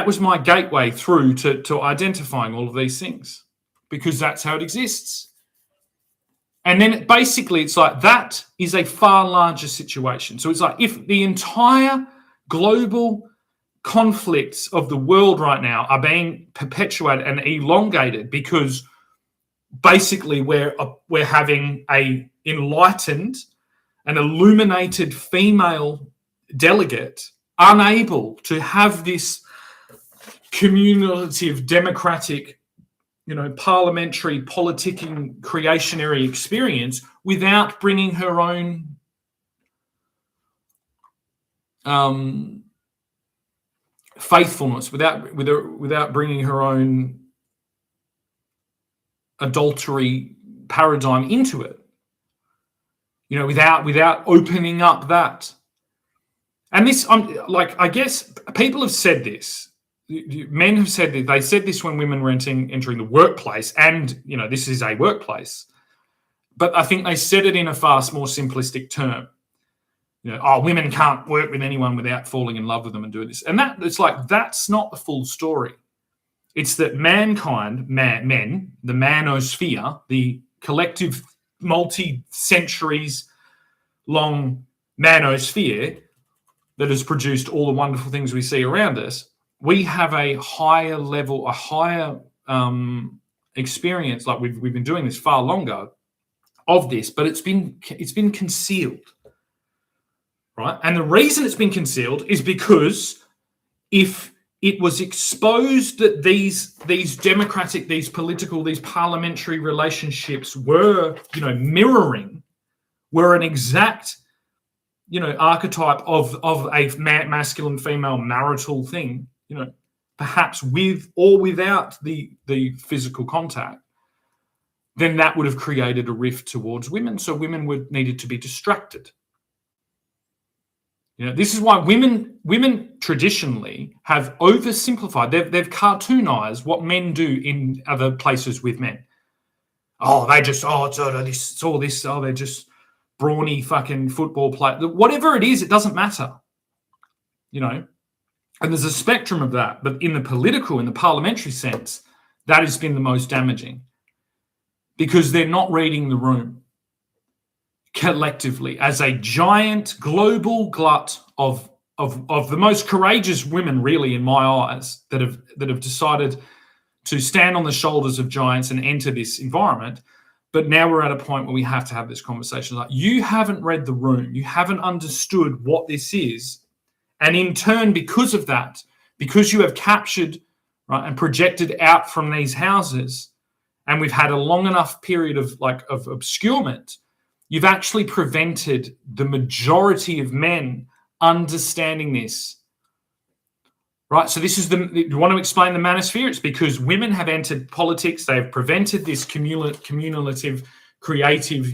was my gateway through to identifying all of these things, because that's how it exists. And then basically it's like that is a far larger situation. So it's like if the entire global conflicts of the world right now are being perpetuated and elongated because basically we're having a enlightened and illuminated female delegate unable to have this cumulative democratic, parliamentary, politicking, creationary experience without bringing her own faithfulness, without bringing her own adultery paradigm into it, without opening up that. And this, I guess people have said this. Men have said that. They said this when women were entering the workplace, and this is a workplace. But I think they said it in a far more simplistic term. Women can't work with anyone without falling in love with them and doing this. And that's not the full story. It's that mankind, men, the manosphere, the collective multi-centuries long manosphere that has produced all the wonderful things we see around us, we have a higher level, a higher experience. Like we've been doing this far longer of this, but it's been concealed, right? And the reason it's been concealed is because if it was exposed that these democratic, these political, these parliamentary relationships were, mirroring, were an exact, archetype of a masculine female marital thing, perhaps with or without the physical contact, then that would have created a rift towards women. So women needed to be distracted. This is why women traditionally have oversimplified. They've cartoonized what men do in other places with men. Oh, it's all this. Oh, they're just brawny fucking football player. Whatever it is, it doesn't matter. And there's a spectrum of that. But in the political, in the parliamentary sense, that has been the most damaging, because they're not reading the room collectively as a giant global glut of the most courageous women, really, in my eyes, that have decided to stand on the shoulders of giants and enter this environment. But now we're at a point where we have to have this conversation. Like, you haven't read the room, you haven't understood what this is, and in turn, because of that, because you have captured, right, and projected out from these houses, and we've had a long enough period of obscurement, you've actually prevented the majority of men understanding this, right? So this is you want to explain the manosphere? It's because women have entered politics. They have prevented this cumulative, creative,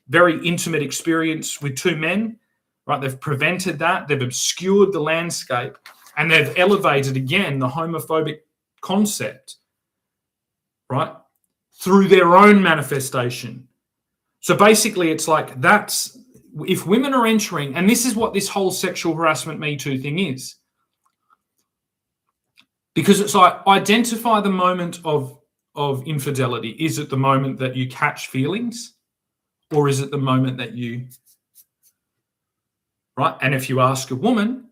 very intimate experience with two men, right? They've prevented that. They've obscured the landscape, and they've elevated again the homophobic concept, right, through their own manifestation. So basically, it's like that's if women are entering, and this is what this whole sexual harassment Me Too thing is, because it's like, identify the moment of infidelity. Is it the moment that you catch feelings, or is it the moment that you, right? And if you ask a woman,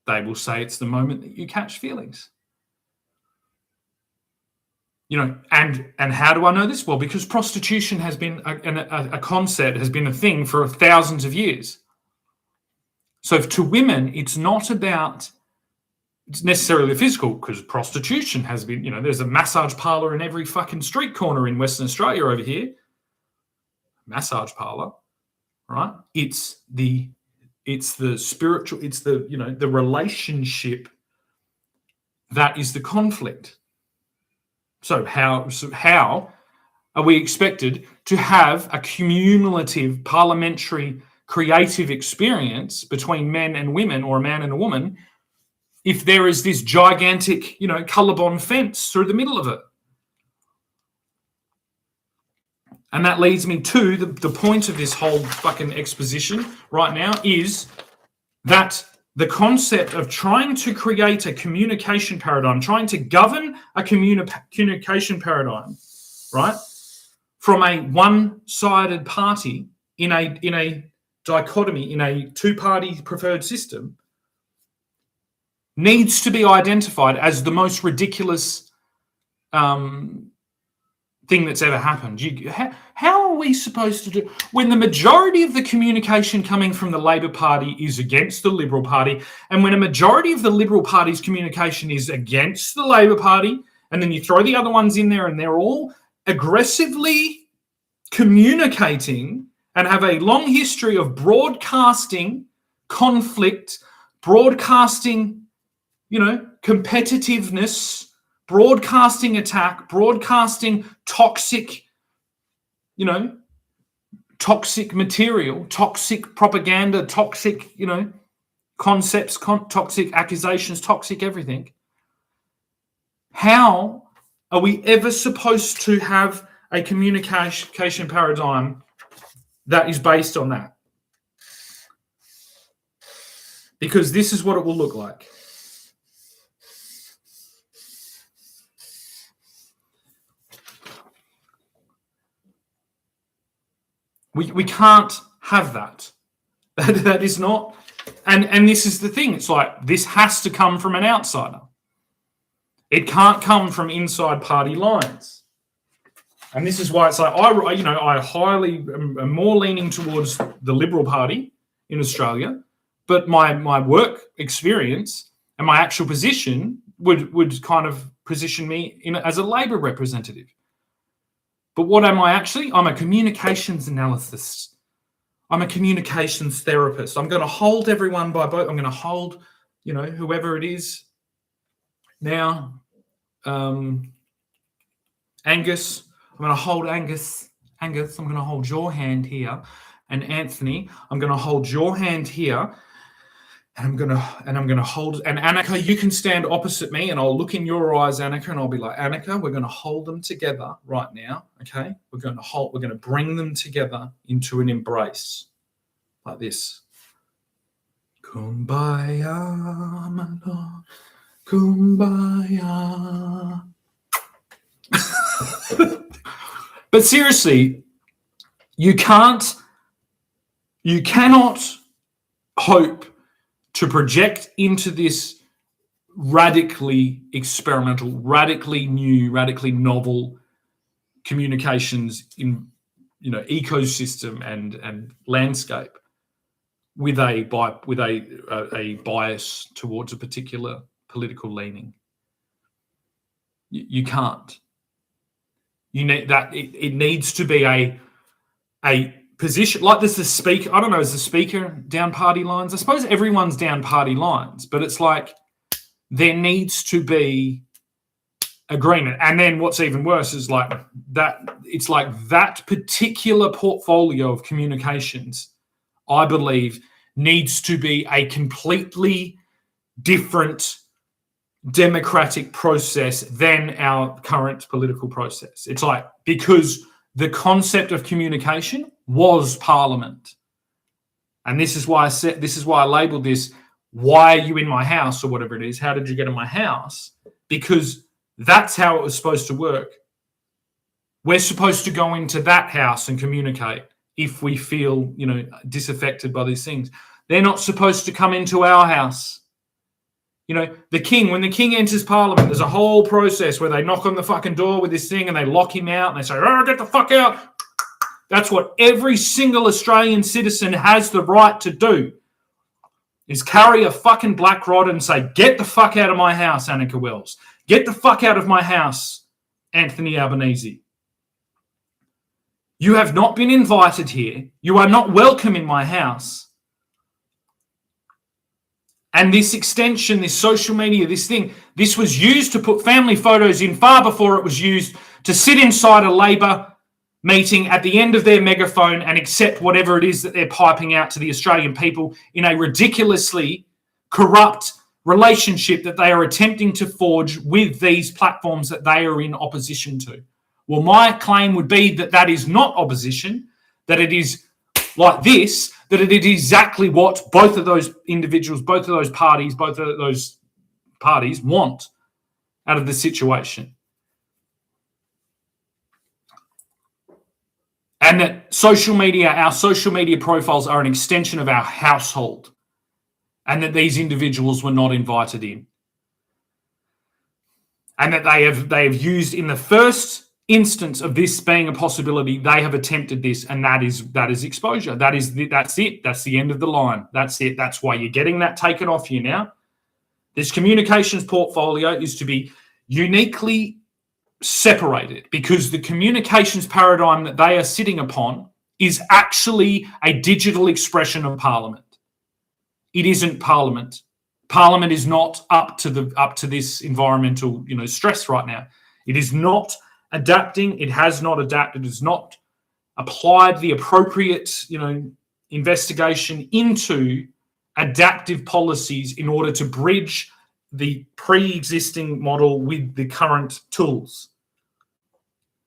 they will say it's the moment that you catch feelings. And how do I know this? Well, because prostitution has been a concept, has been a thing for thousands of years. So to women, it's not about necessarily physical, because prostitution has been, there's a massage parlor in every fucking street corner in Western Australia over here. Massage parlor, right? It's the spiritual, it's the, the relationship that is the conflict. So how are we expected to have a cumulative parliamentary creative experience between men and women, or a man and a woman, if there is this gigantic, Colorbond fence through the middle of it? And that leads me to the point of this whole fucking exposition right now, is that the concept of trying to create a communication paradigm, trying to govern a communication paradigm, right, from a one-sided party in a dichotomy, in a two-party preferred system, needs to be identified as the most ridiculous thing that's ever happened. How are we supposed to do, when the majority of the communication coming from the Labor Party is against the Liberal Party, and when a majority of the Liberal Party's communication is against the Labor Party, and then you throw the other ones in there and they're all aggressively communicating and have a long history of broadcasting conflict, broadcasting, competitiveness, broadcasting attack, broadcasting toxic, toxic material, toxic propaganda, toxic, concepts, toxic accusations, toxic everything. How are we ever supposed to have a communication paradigm that is based on that? Because this is what it will look like. We can't have that. That is not, and this is the thing. It's like, this has to come from an outsider. It can't come from inside party lines. And this is why it's like, I highly am more leaning towards the Liberal Party in Australia, but my work experience and my actual position would kind of position me as a Labor representative. But what am I actually? I'm a communications analyst. I'm a communications therapist. I'm going to hold everyone by both. I'm going to hold, whoever it is. Now, Angus, I'm going to hold Angus. Angus, I'm going to hold your hand here. And Anthony, I'm going to hold your hand here. And I'm gonna hold, and Annika, you can stand opposite me, and I'll look in your eyes, Annika, and I'll be like, Annika, we're gonna hold them together right now, okay? We're gonna bring them together into an embrace, like this. Kumbaya, my love, kumbaya. But seriously, you cannot hope to project into this radically experimental, radically new, radically novel communications in ecosystem and landscape with a bias towards a particular political leaning. You can't. You need that. It needs to be a position like this. The speaker, I don't know, is the speaker down party lines? I suppose everyone's down party lines, but it's like there needs to be agreement. And then what's even worse is like that. It's like that particular portfolio of communications, I believe, needs to be a completely different democratic process than our current political process. It's like, because the concept of communication was Parliament. And this is why I labeled this, why are you in my house, or whatever it is? How did you get in my house? Because that's how it was supposed to work. We're supposed to go into that house and communicate if we feel, disaffected by these things. They're not supposed to come into our house. The king, when the king enters Parliament, there's a whole process where they knock on the fucking door with this thing and they lock him out and they say, "Oh, get the fuck out." That's what every single Australian citizen has the right to do, is carry a fucking black rod and say, "Get the fuck out of my house, Annika Wells. Get the fuck out of my house, Anthony Albanese. You have not been invited here. You are not welcome in my house." And this extension, this social media, this was used to put family photos in far before it was used to sit inside a Labor meeting at the end of their megaphone and accept whatever it is that they're piping out to the Australian people in a ridiculously corrupt relationship that they are attempting to forge with these platforms that they are in opposition to. Well, my claim would be that is not opposition, that it is like this, that it is exactly what both of those individuals, both of those parties want out of the situation. And that our social media profiles are an extension of our household, and that these individuals were not invited in. And that they have used, in the first instance of this being a possibility, they have attempted this, and that is exposure. That's it. That's the end of the line. That's it. That's why you're getting that taken off you now. This communications portfolio is to be uniquely separated, because the communications paradigm that they are sitting upon is actually a digital expression of Parliament. It isn't Parliament. Parliament is not up to this environmental, stress right now. It is not adapting. It has not adapted. It has not applied the appropriate, investigation into adaptive policies in order to bridge the pre-existing model with the current tools.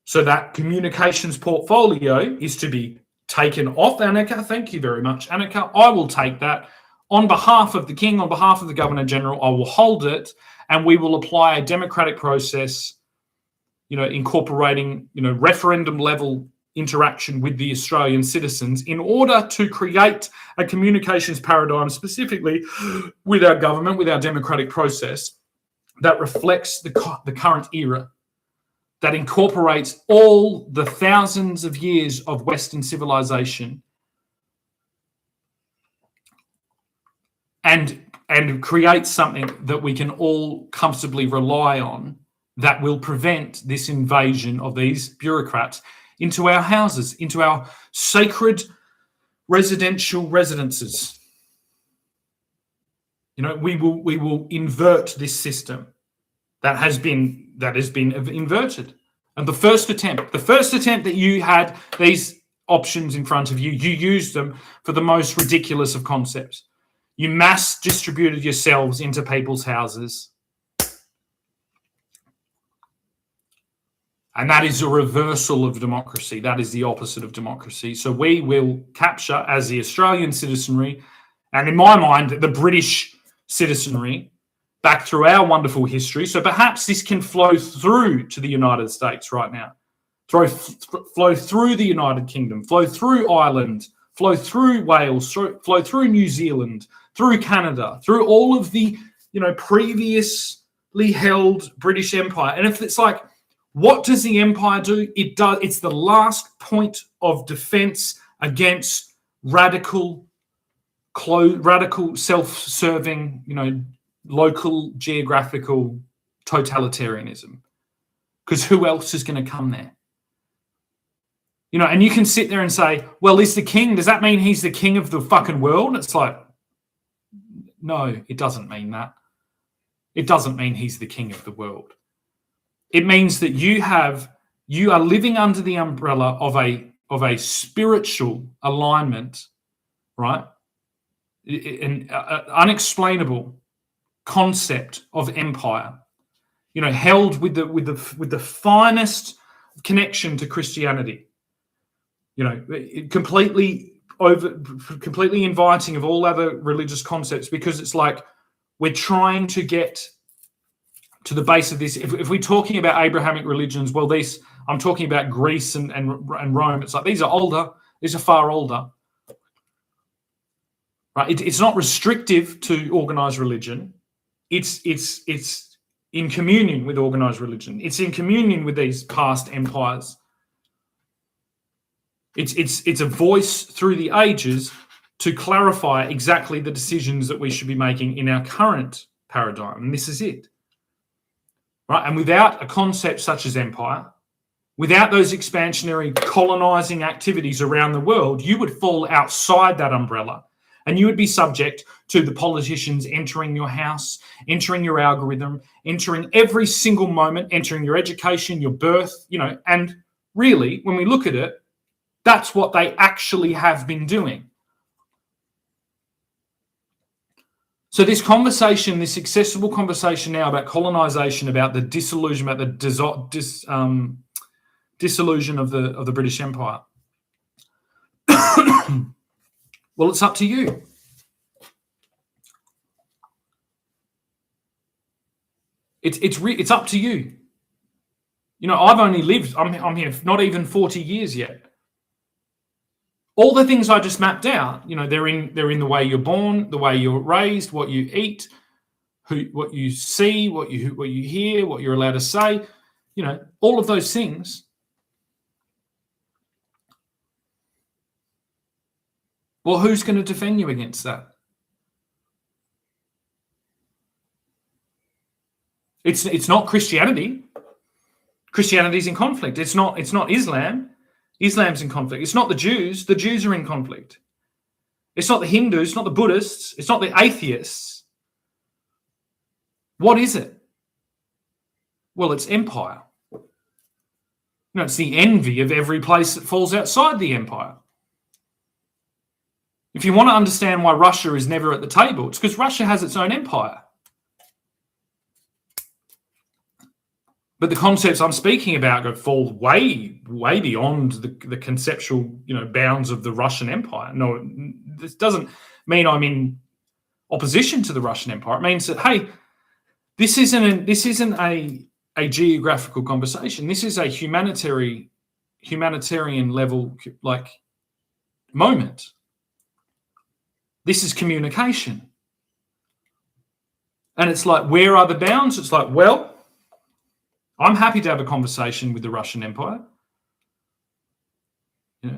So that communications portfolio is to be taken off, Annika. Thank you very much, Annika. I will take that on behalf of the King, on behalf of the Governor-General. I will hold it, and we will apply a democratic process, incorporating, referendum-level interaction with the Australian citizens in order to create a communications paradigm specifically with our government, with our democratic process, that reflects the current era, that incorporates all the thousands of years of Western civilization and creates something that we can all comfortably rely on, that will prevent this invasion of these bureaucrats into our houses, into our sacred residential residences. You know, we will invert this system that has been inverted. And the first attempt that you had these options in front of you, you used them for the most ridiculous of concepts. You mass distributed yourselves into people's houses. And that is a reversal of democracy. That is the opposite of democracy. So we will capture, as the Australian citizenry, and in my mind, the British citizenry, back through our wonderful history. So perhaps this can flow through to the United States right now. Flow through the United Kingdom, flow through Ireland, flow through Wales, flow through New Zealand, through Canada, through all of the, previously held British Empire. And if it's like, what does the empire do? It's the last point of defense against radical, self-serving, local geographical totalitarianism. Because who else is going to come there? And you can sit there and say, well, is the king, does that mean he's the king of the fucking world? It's like, no, it doesn't mean that. It doesn't mean he's the king of the world. It means that you are living under the umbrella of a spiritual alignment, right? An unexplainable concept of empire, held with the finest connection to Christianity, completely inviting of all other religious concepts, because it's like we're trying to get to the base of this. If we're talking about Abrahamic religions, well, I'm talking about Greece and Rome. It's like these are older. These are far older. Right? It's not restrictive to organized religion. It's in communion with organized religion. It's in communion with these past empires. It's a voice through the ages to clarify exactly the decisions that we should be making in our current paradigm. And this is it. Right? And without a concept such as empire, without those expansionary colonizing activities around the world, you would fall outside that umbrella. And you would be subject to the politicians entering your house, entering your algorithm, entering every single moment, entering your education, your birth, and really, when we look at it, that's what they actually have been doing. So this conversation, this accessible conversation now about colonization, about the disillusion, about the dissolution of the British Empire, well, it's up to you. It's up to you. I've only lived, I'm here not even 40 years yet. All the things I just mapped out, they're in the way you're born, the way you're raised, what you eat, what you see, what you hear, what you're allowed to say, all of those things. Well, who's going to defend you against that? It's not Christianity. Christianity's in conflict. It's not Islam. Islam's in conflict. It's not the Jews. The Jews are in conflict. It's not the Hindus. It's not the Buddhists. It's not the atheists. What is it? Well, it's empire. It's the envy of every place that falls outside the empire. If you want to understand why Russia is never at the table, it's because Russia has its own empire. But the concepts I'm speaking about fall way, way beyond the conceptual, bounds of the Russian Empire. No, this doesn't mean I'm in opposition to the Russian Empire. It means that, hey, this isn't a geographical conversation. This is a humanitarian level moment. This is communication. And it's like, where are the bounds? It's like, well, I'm happy to have a conversation with the Russian Empire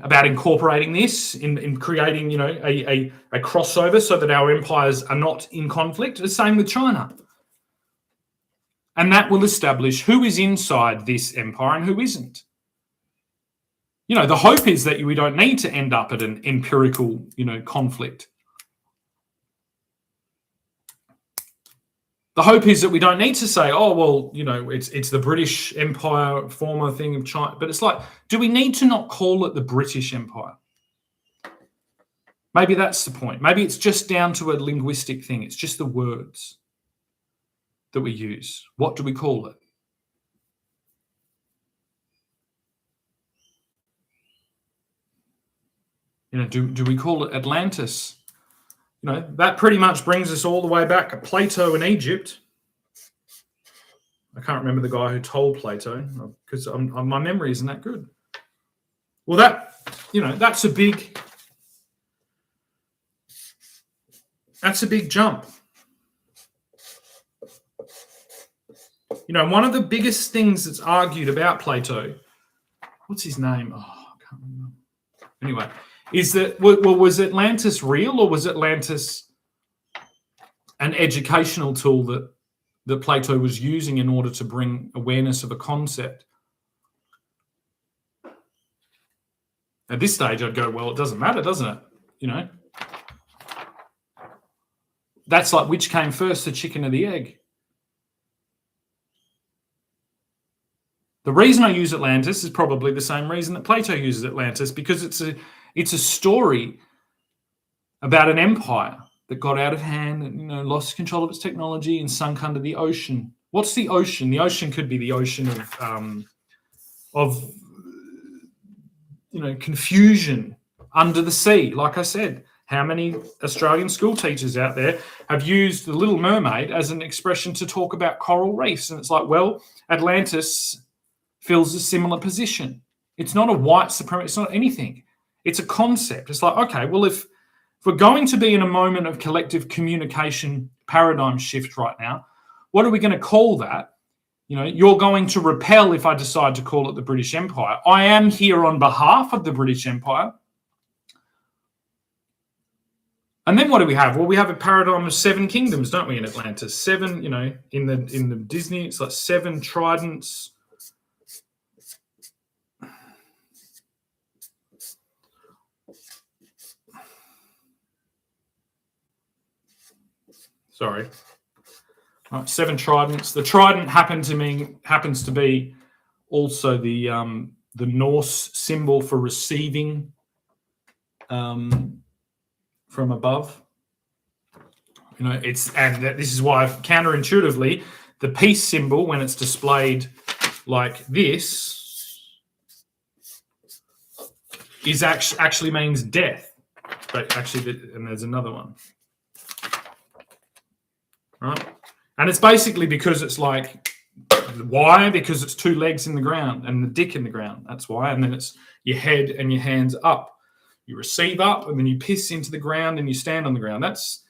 about incorporating this in creating, a crossover so that our empires are not in conflict. The same with China. And that will establish who is inside this empire and who isn't. The hope is that we don't need to end up at an empirical, conflict. The hope is that we don't need to say, oh, well, it's the British Empire, former thing of China. But it's like, do we need to not call it the British Empire? Maybe that's the point. Maybe it's just down to a linguistic thing. It's just the words that we use. What do we call it? Do we call it Atlantis? That pretty much brings us all the way back to Plato in Egypt. I can't remember the guy who told Plato because my memory isn't that good. Well, that's a big jump. One of the biggest things that's argued about Plato, what's his name? Oh, I can't remember. Anyway, is that, was Atlantis real, or was Atlantis an educational tool that Plato was using in order to bring awareness of a concept? At this stage, I'd go, well, it doesn't matter, doesn't it? That's like, which came first, the chicken or the egg? The reason I use Atlantis is probably the same reason that Plato uses Atlantis, because it's a story about an empire that got out of hand and lost control of its technology and sunk under the ocean. What's the ocean? The ocean could be the ocean of confusion under the sea. Like I said, how many Australian school teachers out there have used the Little Mermaid as an expression to talk about coral reefs? And it's like, well, Atlantis fills a similar position. It's not a white supremacy. It's not anything. It's a concept. It's like, okay, well, if we're going to be in a moment of collective communication paradigm shift right now, what are we going to call that? You're going to repel if I decide to call it the British Empire. I am here on behalf of the British Empire. And then what do we have? Well, we have a paradigm of 7 kingdoms, don't we, in Atlantis? 7, in the Disney, it's like 7 tridents. Sorry. Right, 7 tridents. The trident happens to be also the Norse symbol for receiving from above. This is why counterintuitively the peace symbol, when it's displayed like this, is actually means death. But actually, and there's another one. Right, and it's basically because it's like, why? Because it's 2 legs in the ground and the dick in the ground. That's why. And then it's your head and your hands up. You receive up, and then you piss into the ground and you stand on the ground. That's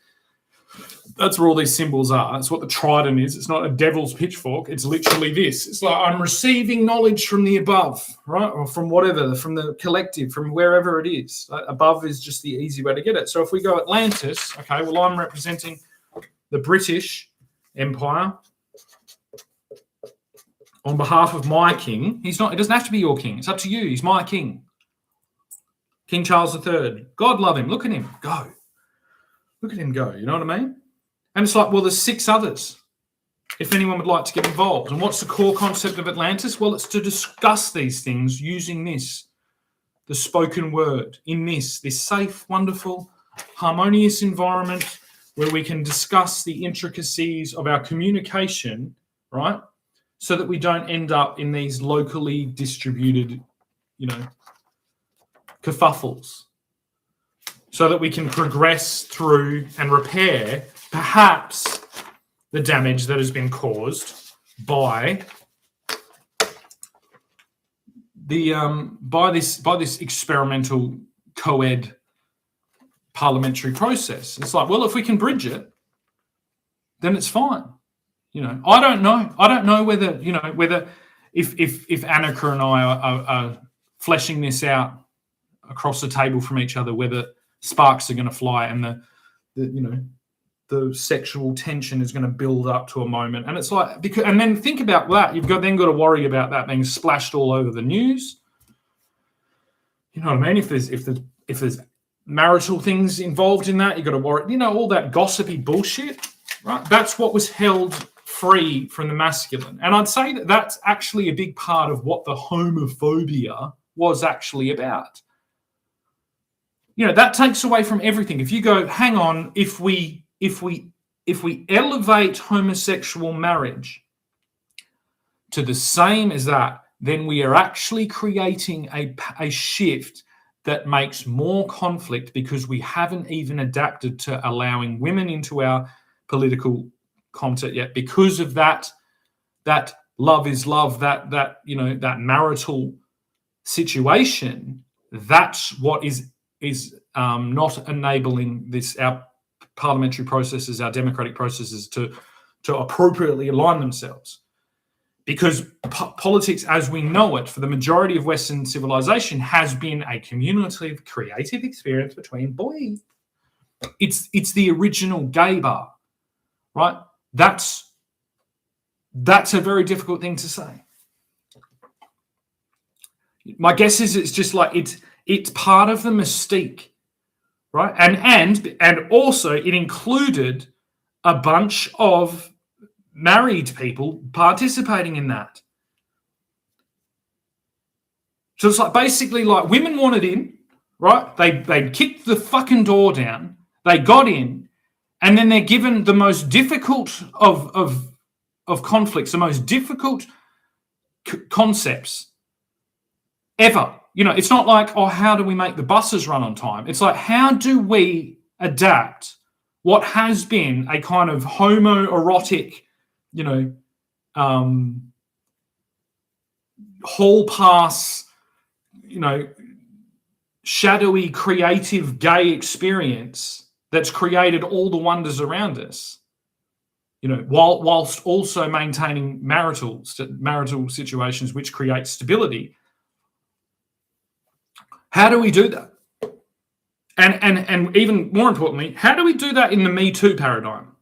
where all these symbols are. That's what the trident is. It's not a devil's pitchfork. It's literally this. It's like, I'm receiving knowledge from the above, right? Or from whatever, from the collective, from wherever it is. Above is just the easy way to get it. So if we go Atlantis, okay, well, I'm representing the British Empire on behalf of my king. It doesn't have to be your king. It's up to you. He's my king. King Charles III. God love him. Look at him go. Look at him go. You know what I mean? And it's like, well, there's 6 others if anyone would like to get involved. And what's the core concept of Atlantis? Well, it's to discuss these things using the spoken word, in this safe, wonderful, harmonious environment where we can discuss the intricacies of our communication, right? So that we don't end up in these locally distributed, kerfuffles. So that we can progress through and repair perhaps the damage that has been caused by this experimental co-ed parliamentary process. It's like, well, if we can bridge it, then it's fine. I don't know. I don't know whether if Annika and I are fleshing this out across the table from each other, whether sparks are going to fly and the sexual tension is going to build up to a moment. And it's like, and then think about that. You've got to worry about that being splashed all over the news. You know what I mean? If there's marital things involved in that, you've got to worry, all that gossipy bullshit, right? That's what was held free from the masculine. And I'd say that that's actually a big part of what the homophobia was actually about. That takes away from everything. If you go, hang on, if we elevate homosexual marriage to the same as that, then we are actually creating a shift that makes more conflict, because we haven't even adapted to allowing women into our political content yet, because of that love is love, that marital situation. That's what is not enabling our parliamentary processes, our democratic processes to appropriately align themselves. Because politics, as we know it, for the majority of Western civilization, has been a communicative, creative experience between boys. It's the original gay bar, right? That's a very difficult thing to say. My guess is it's just like it's part of the mystique, right? And also it included a bunch of married people participating in that. So it's like basically like women wanted in, right? They kicked the fucking door down, they got in, and then they're given the most difficult of conflicts, the most difficult concepts ever. It's not like, how do we make the buses run on time? It's like, how do we adapt what has been a kind of homoerotic, hall pass, shadowy, creative, gay experience that's created all the wonders around us, whilst also maintaining marital situations which create stability. How do we do that? And even more importantly, how do we do that in the Me Too paradigm?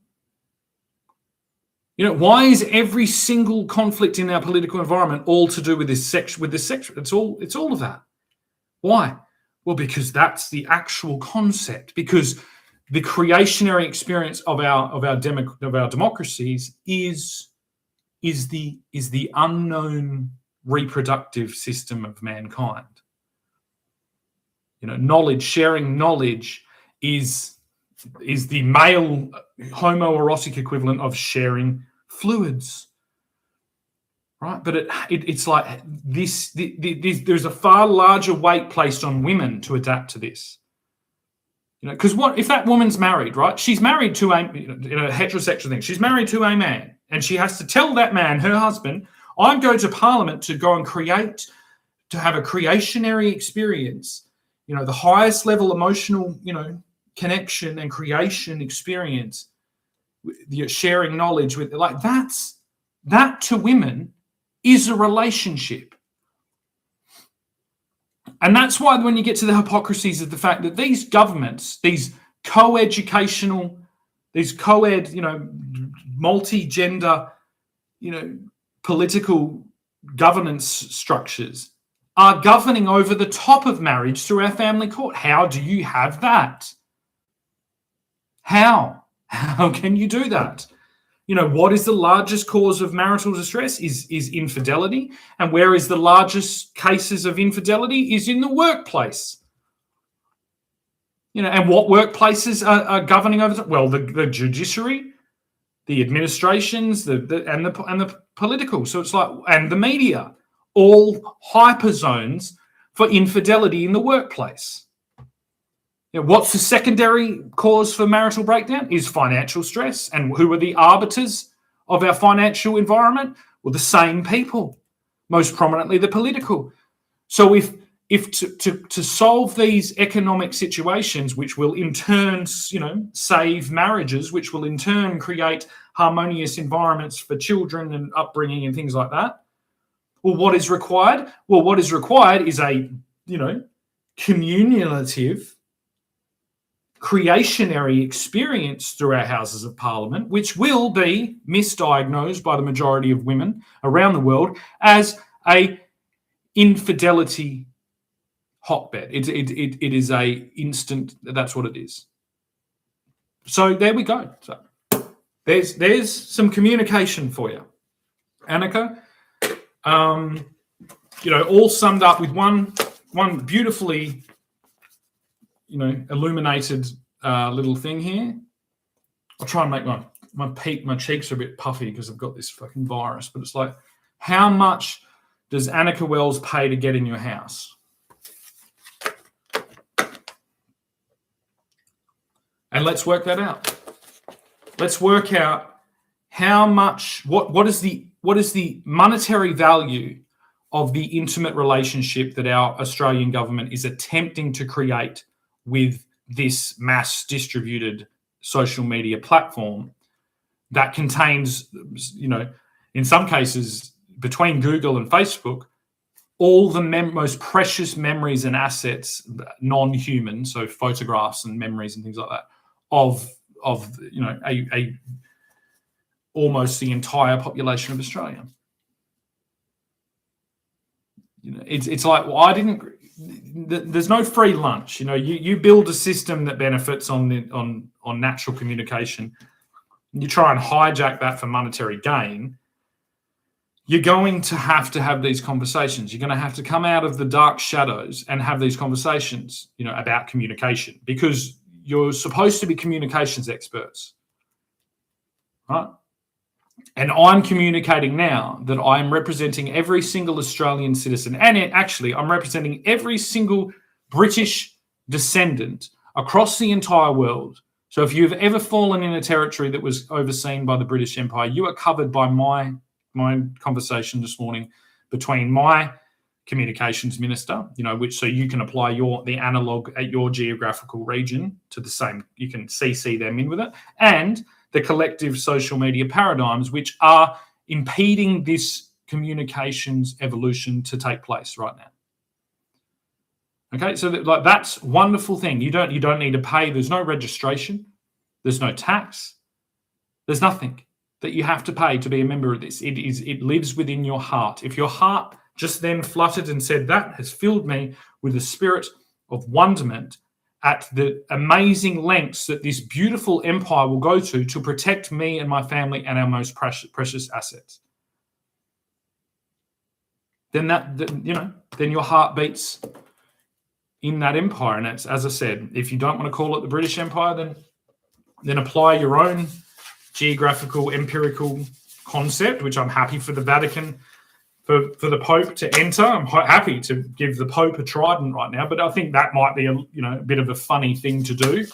Why is every single conflict in our political environment all to do with this sex? It's all of that. Why? Well, because that's the actual concept. Because the creationary experience of our democracies is the unknown reproductive system of mankind. Sharing knowledge is the male homoerotic equivalent of sharing fluids, right? But it's like this. There's a far larger weight placed on women to adapt to this. Because what if that woman's married, right? She's married to a heterosexual thing. She's married to a man, and she has to tell that man, her husband, I'm going to Parliament to go and to have a creationary experience. The highest level emotional, connection and creation experience, sharing knowledge with, like, that to women is a relationship. And that's why when you get to the hypocrisies of the fact that these governments, these co-educational, these co-ed, multi-gender, political governance structures are governing over the top of marriage through our family court. How do you have that? How can you do that? What is the largest cause of marital distress is infidelity. And where is the largest cases of infidelity is in the workplace. And what workplaces are governing over that? Well, the judiciary, the administrations, and the political. So it's like, and the media, all hyperzones for infidelity in the workplace. What's the secondary cause for marital breakdown? Is financial stress. And who are the arbiters of our financial environment? Well, the same people, most prominently the political. So if to solve these economic situations, which will in turn, save marriages, which will in turn create harmonious environments for children and upbringing and things like that. Well, what is required? Well, what is required is a, communicative, creationary experience through our Houses of Parliament, which will be misdiagnosed by the majority of women around the world as a infidelity hotbed. It is a instant. That's what it is. So there we go. So there's some communication for you, Annika. All summed up with one beautifully, illuminated little thing here. I'll try and make my cheeks are a bit puffy because I've got this fucking virus. But it's like, how much does Annika Wells pay to get in your house? And let's work that out. Let's work out how much. What is the monetary value of the intimate relationship that our Australian government is attempting to create with this mass distributed social media platform that contains, in some cases between Google and Facebook, all the most precious memories and assets, non-human, so photographs and memories and things like that, of a almost the entire population of Australia. It's like, well, there's no free lunch. You build a system that benefits on natural communication. You try and hijack that for monetary gain. You're going to have these conversations. You're going to have to come out of the dark shadows and have these conversations, about communication, because you're supposed to be communications experts, right? And I'm communicating now that I'm representing every single Australian citizen. And I'm representing every single British descendant across the entire world. So if you've ever fallen in a territory that was overseen by the British Empire, you are covered by my conversation this morning between my communications minister, so you can apply the analog at your geographical region to the same. You can CC them in with it, and the collective social media paradigms, which are impeding this communications evolution to take place right now. Okay, so that's a wonderful thing. You don't need to pay. There's no registration. There's no tax. There's nothing that you have to pay to be a member of this. It lives within your heart. If your heart just then fluttered and said, that has filled me with a spirit of wonderment at the amazing lengths that this beautiful empire will go to protect me and my family and our most precious assets, then then your heart beats in that empire. And it's, as I said, if you don't want to call it the British Empire, then apply your own geographical empirical concept, which I'm happy for the Vatican, for the Pope to enter. I'm happy to give the Pope a trident right now, but I think that might be a bit of a funny thing to do.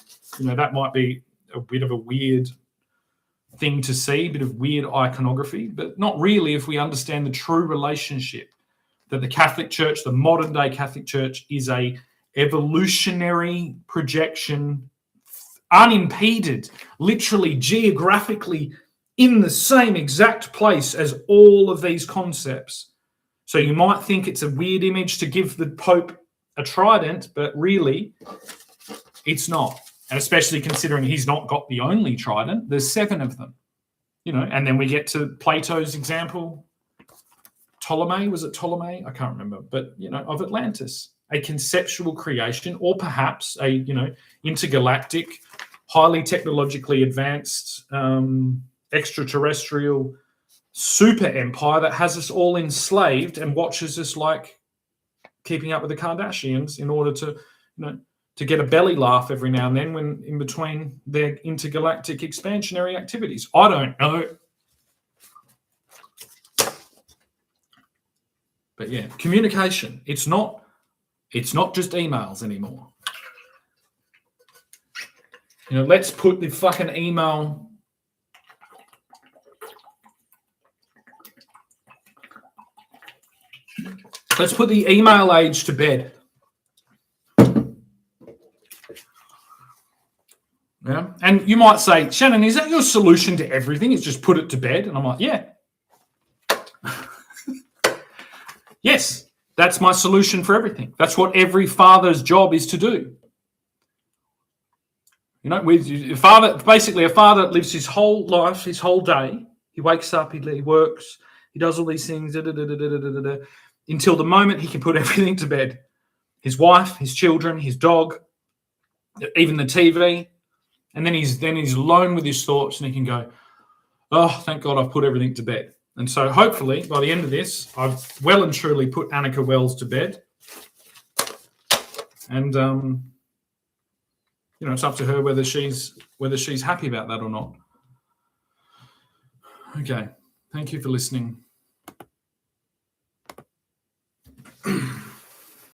That might be a bit of a weird thing to see, a bit of weird iconography, but not really if we understand the true relationship that the Catholic Church, the modern day Catholic Church, is a evolutionary projection, unimpeded, literally geographically in the same exact place as all of these concepts. So you might think it's a weird image to give the Pope a trident, but really it's not. And especially considering he's not got the only trident, there's 7 of them. And then we get to Plato's example. Ptolemy, was it Ptolemy? I can't remember, but of Atlantis, a conceptual creation, or perhaps a intergalactic, highly technologically advanced extraterrestrial super empire that has us all enslaved and watches us like Keeping Up with the Kardashians in order to get a belly laugh every now and then when in between their intergalactic expansionary activities. I don't know. But yeah, communication. It's not just emails anymore. Let's put the fucking email. Let's put the email age to bed. Yeah. And you might say, Shannon, is that your solution to everything? Is just put it to bed? And I'm like, yeah. Yes, that's my solution for everything. That's what every father's job is to do. You know, a father lives his whole life, his whole day. He wakes up, he works, he does all these things, until the moment he can put everything to bed. His wife, his children, his dog, even the TV. And then he's alone with his thoughts, and he can go, oh, thank God I've put everything to bed. And so hopefully by the end of this, I've well and truly put Annika Wells to bed. And it's up to her whether she's happy about that or not. Okay. Thank you for listening.